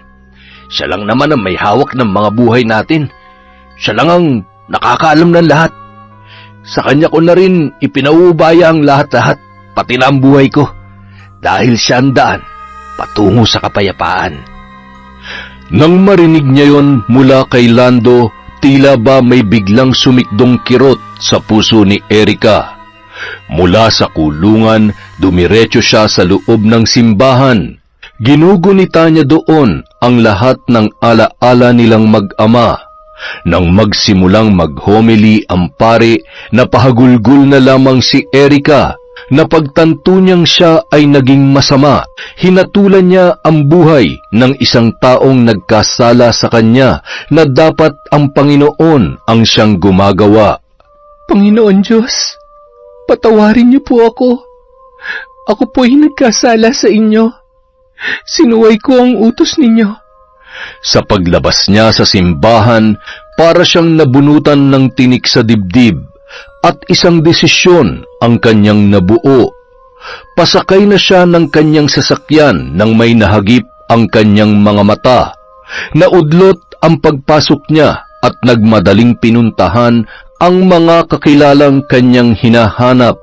Siya lang naman ang may hawak ng mga buhay natin. Siya lang ang nakakaalam ng lahat. Sa kanya ko na rin ipinauubaya ang lahat-lahat, pati na ang buhay ko. Dahil siya ang daan patungo sa kapayapaan. Nang marinig niya yon mula kay Lando, tila ba may biglang sumikdong kirot sa puso ni Erika. Mula sa kulungan, dumiretso siya sa loob ng simbahan. Ginugunita niya doon ang lahat ng alaala nilang mag-ama. Nang magsimulang mag-homily ang pari, napahagulgul na lamang si Erika. Napagtanto niyang siya ay naging masama, hinatulan niya ang buhay ng isang taong nagkasala sa kanya na dapat ang Panginoon ang siyang gumagawa. Panginoon Diyos, patawarin niyo po ako. Ako po'y nagkasala sa inyo. Sinuway ko ang utos ninyo. Sa paglabas niya sa simbahan, para siyang nabunutan ng tinik sa dibdib, at isang desisyon ang kanyang nabuo. Pasakay na siya ng kanyang sasakyan nang may nahagip ang kanyang mga mata. Naudlot ang pagpasok niya at nagmadaling pinuntahan ang mga kakilalang kanyang hinahanap.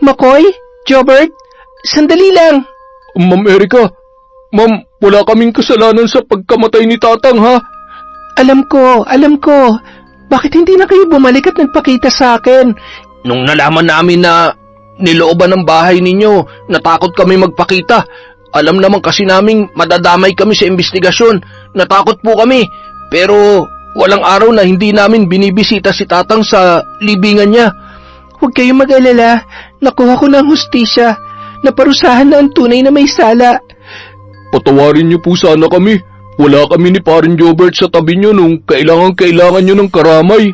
McCoy? Jobert? Sandali lang. Ma'am Erika, ma'am, wala kaming kasalanan sa pagkamatay ni Tatang, ha? Alam ko. Bakit hindi na kayo bumalik at nagpakita sa akin? Nung nalaman namin na nilooban ng bahay ninyo, natakot kami magpakita. Alam naman kasi naming madadamay kami sa investigasyon. Natakot po kami. Pero walang araw na hindi namin binibisita si Tatang sa libingan niya. Huwag kayong mag-alala. Nakuha ko na ang hustisya. Naparusahan na ang tunay na may sala. Patawarin niyo po sana kami. Wala kami ni Parin Jobert sa tabi niyo nung kailangan niyo ng karamay.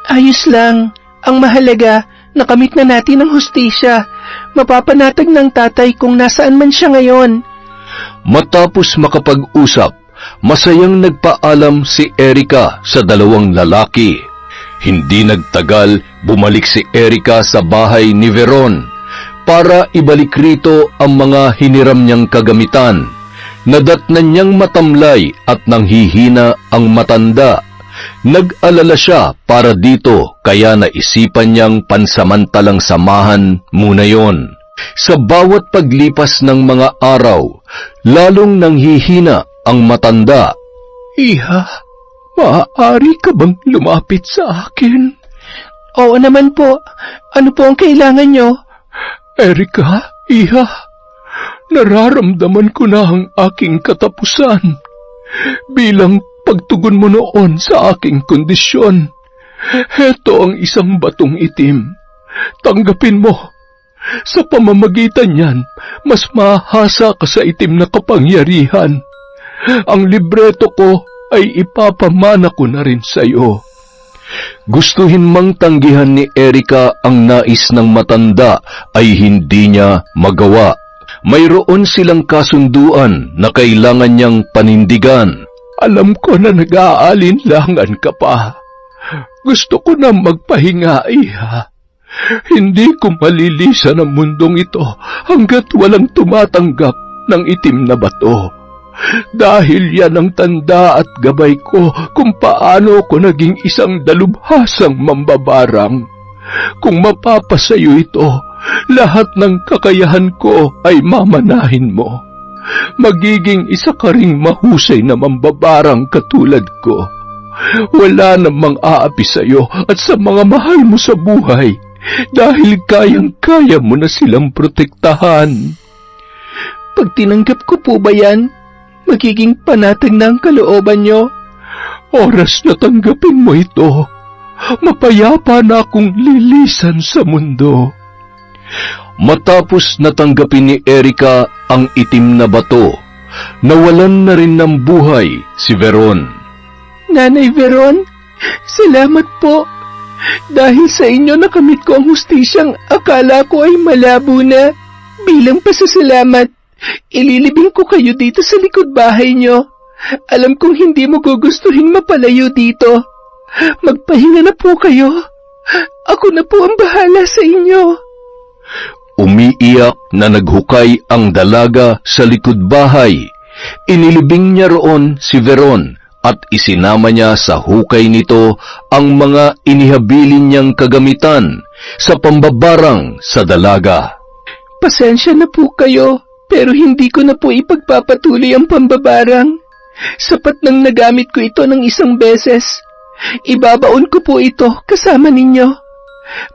Ayos lang. Ang mahalaga, nakamit na natin ang hustisya. Mapapanatag ng tatay kung nasaan man siya ngayon. Matapos makapag-usap, masayang nagpaalam si Erika sa dalawang lalaki. Hindi nagtagal, bumalik si Erika sa bahay ni Veron para ibalik rito ang mga hiniram niyang kagamitan. Nadatnan niyang matamlay at nanghihina ang matanda. Nag-alala siya para dito kaya naisipan niyang pansamantalang samahan muna yon. Sa bawat paglipas ng mga araw, lalong nanghihina ang matanda. Iha, maaari ka bang lumapit sa akin? Oo naman po. Ano po ang kailangan niyo? Erika, iha, nararamdaman ko na ang aking katapusan bilang pagtugon mo noon sa aking kondisyon. Heto ang isang batong itim. Tanggapin mo. Sa pamamagitan niyan, mas mahasa ka sa itim na kapangyarihan. Ang libreto ko ay ipapamana ko na rin sa iyo. Gustuhin mang tanggihan ni Erika ang nais ng matanda ay hindi niya magawa. Mayroon silang kasunduan na kailangan niyang panindigan. Alam ko na nag-aalinlangan ka pa. Gusto ko na magpahinga, iha. Hindi ko malilisan ang mundong ito hanggat walang tumatanggap ng itim na bato. Dahil yan ang tanda at gabay ko kung paano ko naging isang dalubhasang mambabarang. Kung mapapasayo ito, lahat ng kakayahan ko ay mamanahin mo. Magiging isa ka ring mahusay na mambabarang katulad ko. Wala namang aapi sa'yo at sa mga mahal mo sa buhay dahil kayang-kaya mo na silang protektahan. Pag tinanggap ko po ba yan, magiging panatag na ang kalooban niyo? Oras na tanggapin mo ito, mapayapa na akong lilisan sa mundo. Matapos natanggapin ni Erika ang itim na bato, nawalan na rin ng buhay si Veron. Nanay Veron, salamat po. Dahil sa inyo nakamit ko ang hustisyang akala ko ay malabo na. Bilang pasasalamat, ililibing ko kayo dito sa likod bahay nyo. Alam kong hindi mo gugustuhin mapalayo dito. Magpahinga na po kayo. Ako na po ang bahala sa inyo. Umiiyak na naghukay ang dalaga sa likod bahay. Inilibing niya roon si Veron at isinama niya sa hukay nito ang mga inihabilin niyang kagamitan sa pambabarang sa dalaga. Pasensya na po kayo, pero hindi ko na po ipagpapatuloy ang pambabarang. Sapat nang nagamit ko ito ng isang beses. Ibabaon ko po ito kasama ninyo.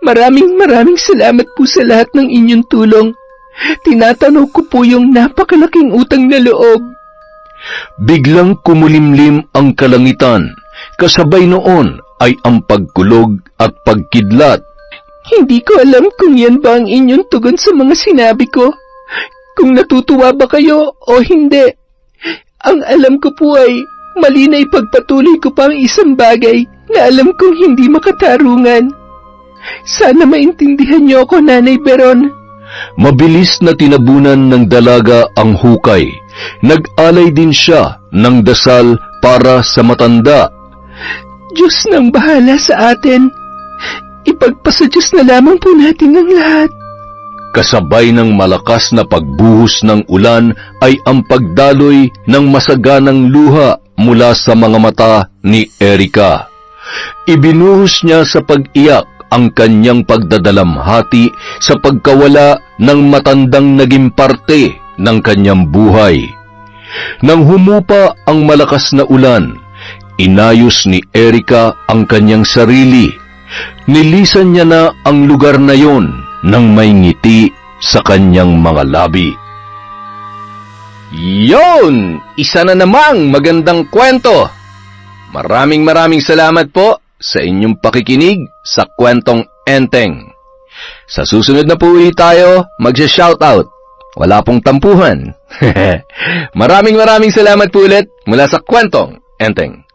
Maraming salamat po sa lahat ng inyong tulong. Tinatanaw ko po yung napakalaking utang na loob. Biglang kumulimlim ang kalangitan. Kasabay noon ay ang pagkulog at pagkidlat. Hindi ko alam kung yan ba ang inyong tugon sa mga sinabi ko. Kung natutuwa ba kayo o hindi. Ang alam ko po ay mali na ipagpatuloy ko pa ang isang bagay na alam kong hindi makatarungan. Sana maintindihan niyo ako, Nanay Beron. Mabilis na tinabunan ng dalaga ang hukay. Nag-alay din siya ng dasal para sa matanda. Diyos nang bahala sa atin. Ipagpasa Diyos na lamang po natin ang lahat. Kasabay ng malakas na pagbuhos ng ulan ay ang pagdaloy ng masaganang luha mula sa mga mata ni Erika. Ibinuhos niya sa pag-iyak ang kanyang pagdadalamhati sa pagkawala ng matandang naging parte ng kanyang buhay. Nang humupa ang malakas na ulan, inayos ni Erika ang kanyang sarili. Nilisan niya na ang lugar na yon nang may ngiti sa kanyang mga labi. Yon! Isa na namang magandang kwento! Maraming salamat po sa inyong pakikinig sa Kwentong Enteng. Sa susunod na po ulit tayo magsha-shoutout. Wala pong tampuhan. Maraming salamat po ulit mula sa Kwentong Enteng.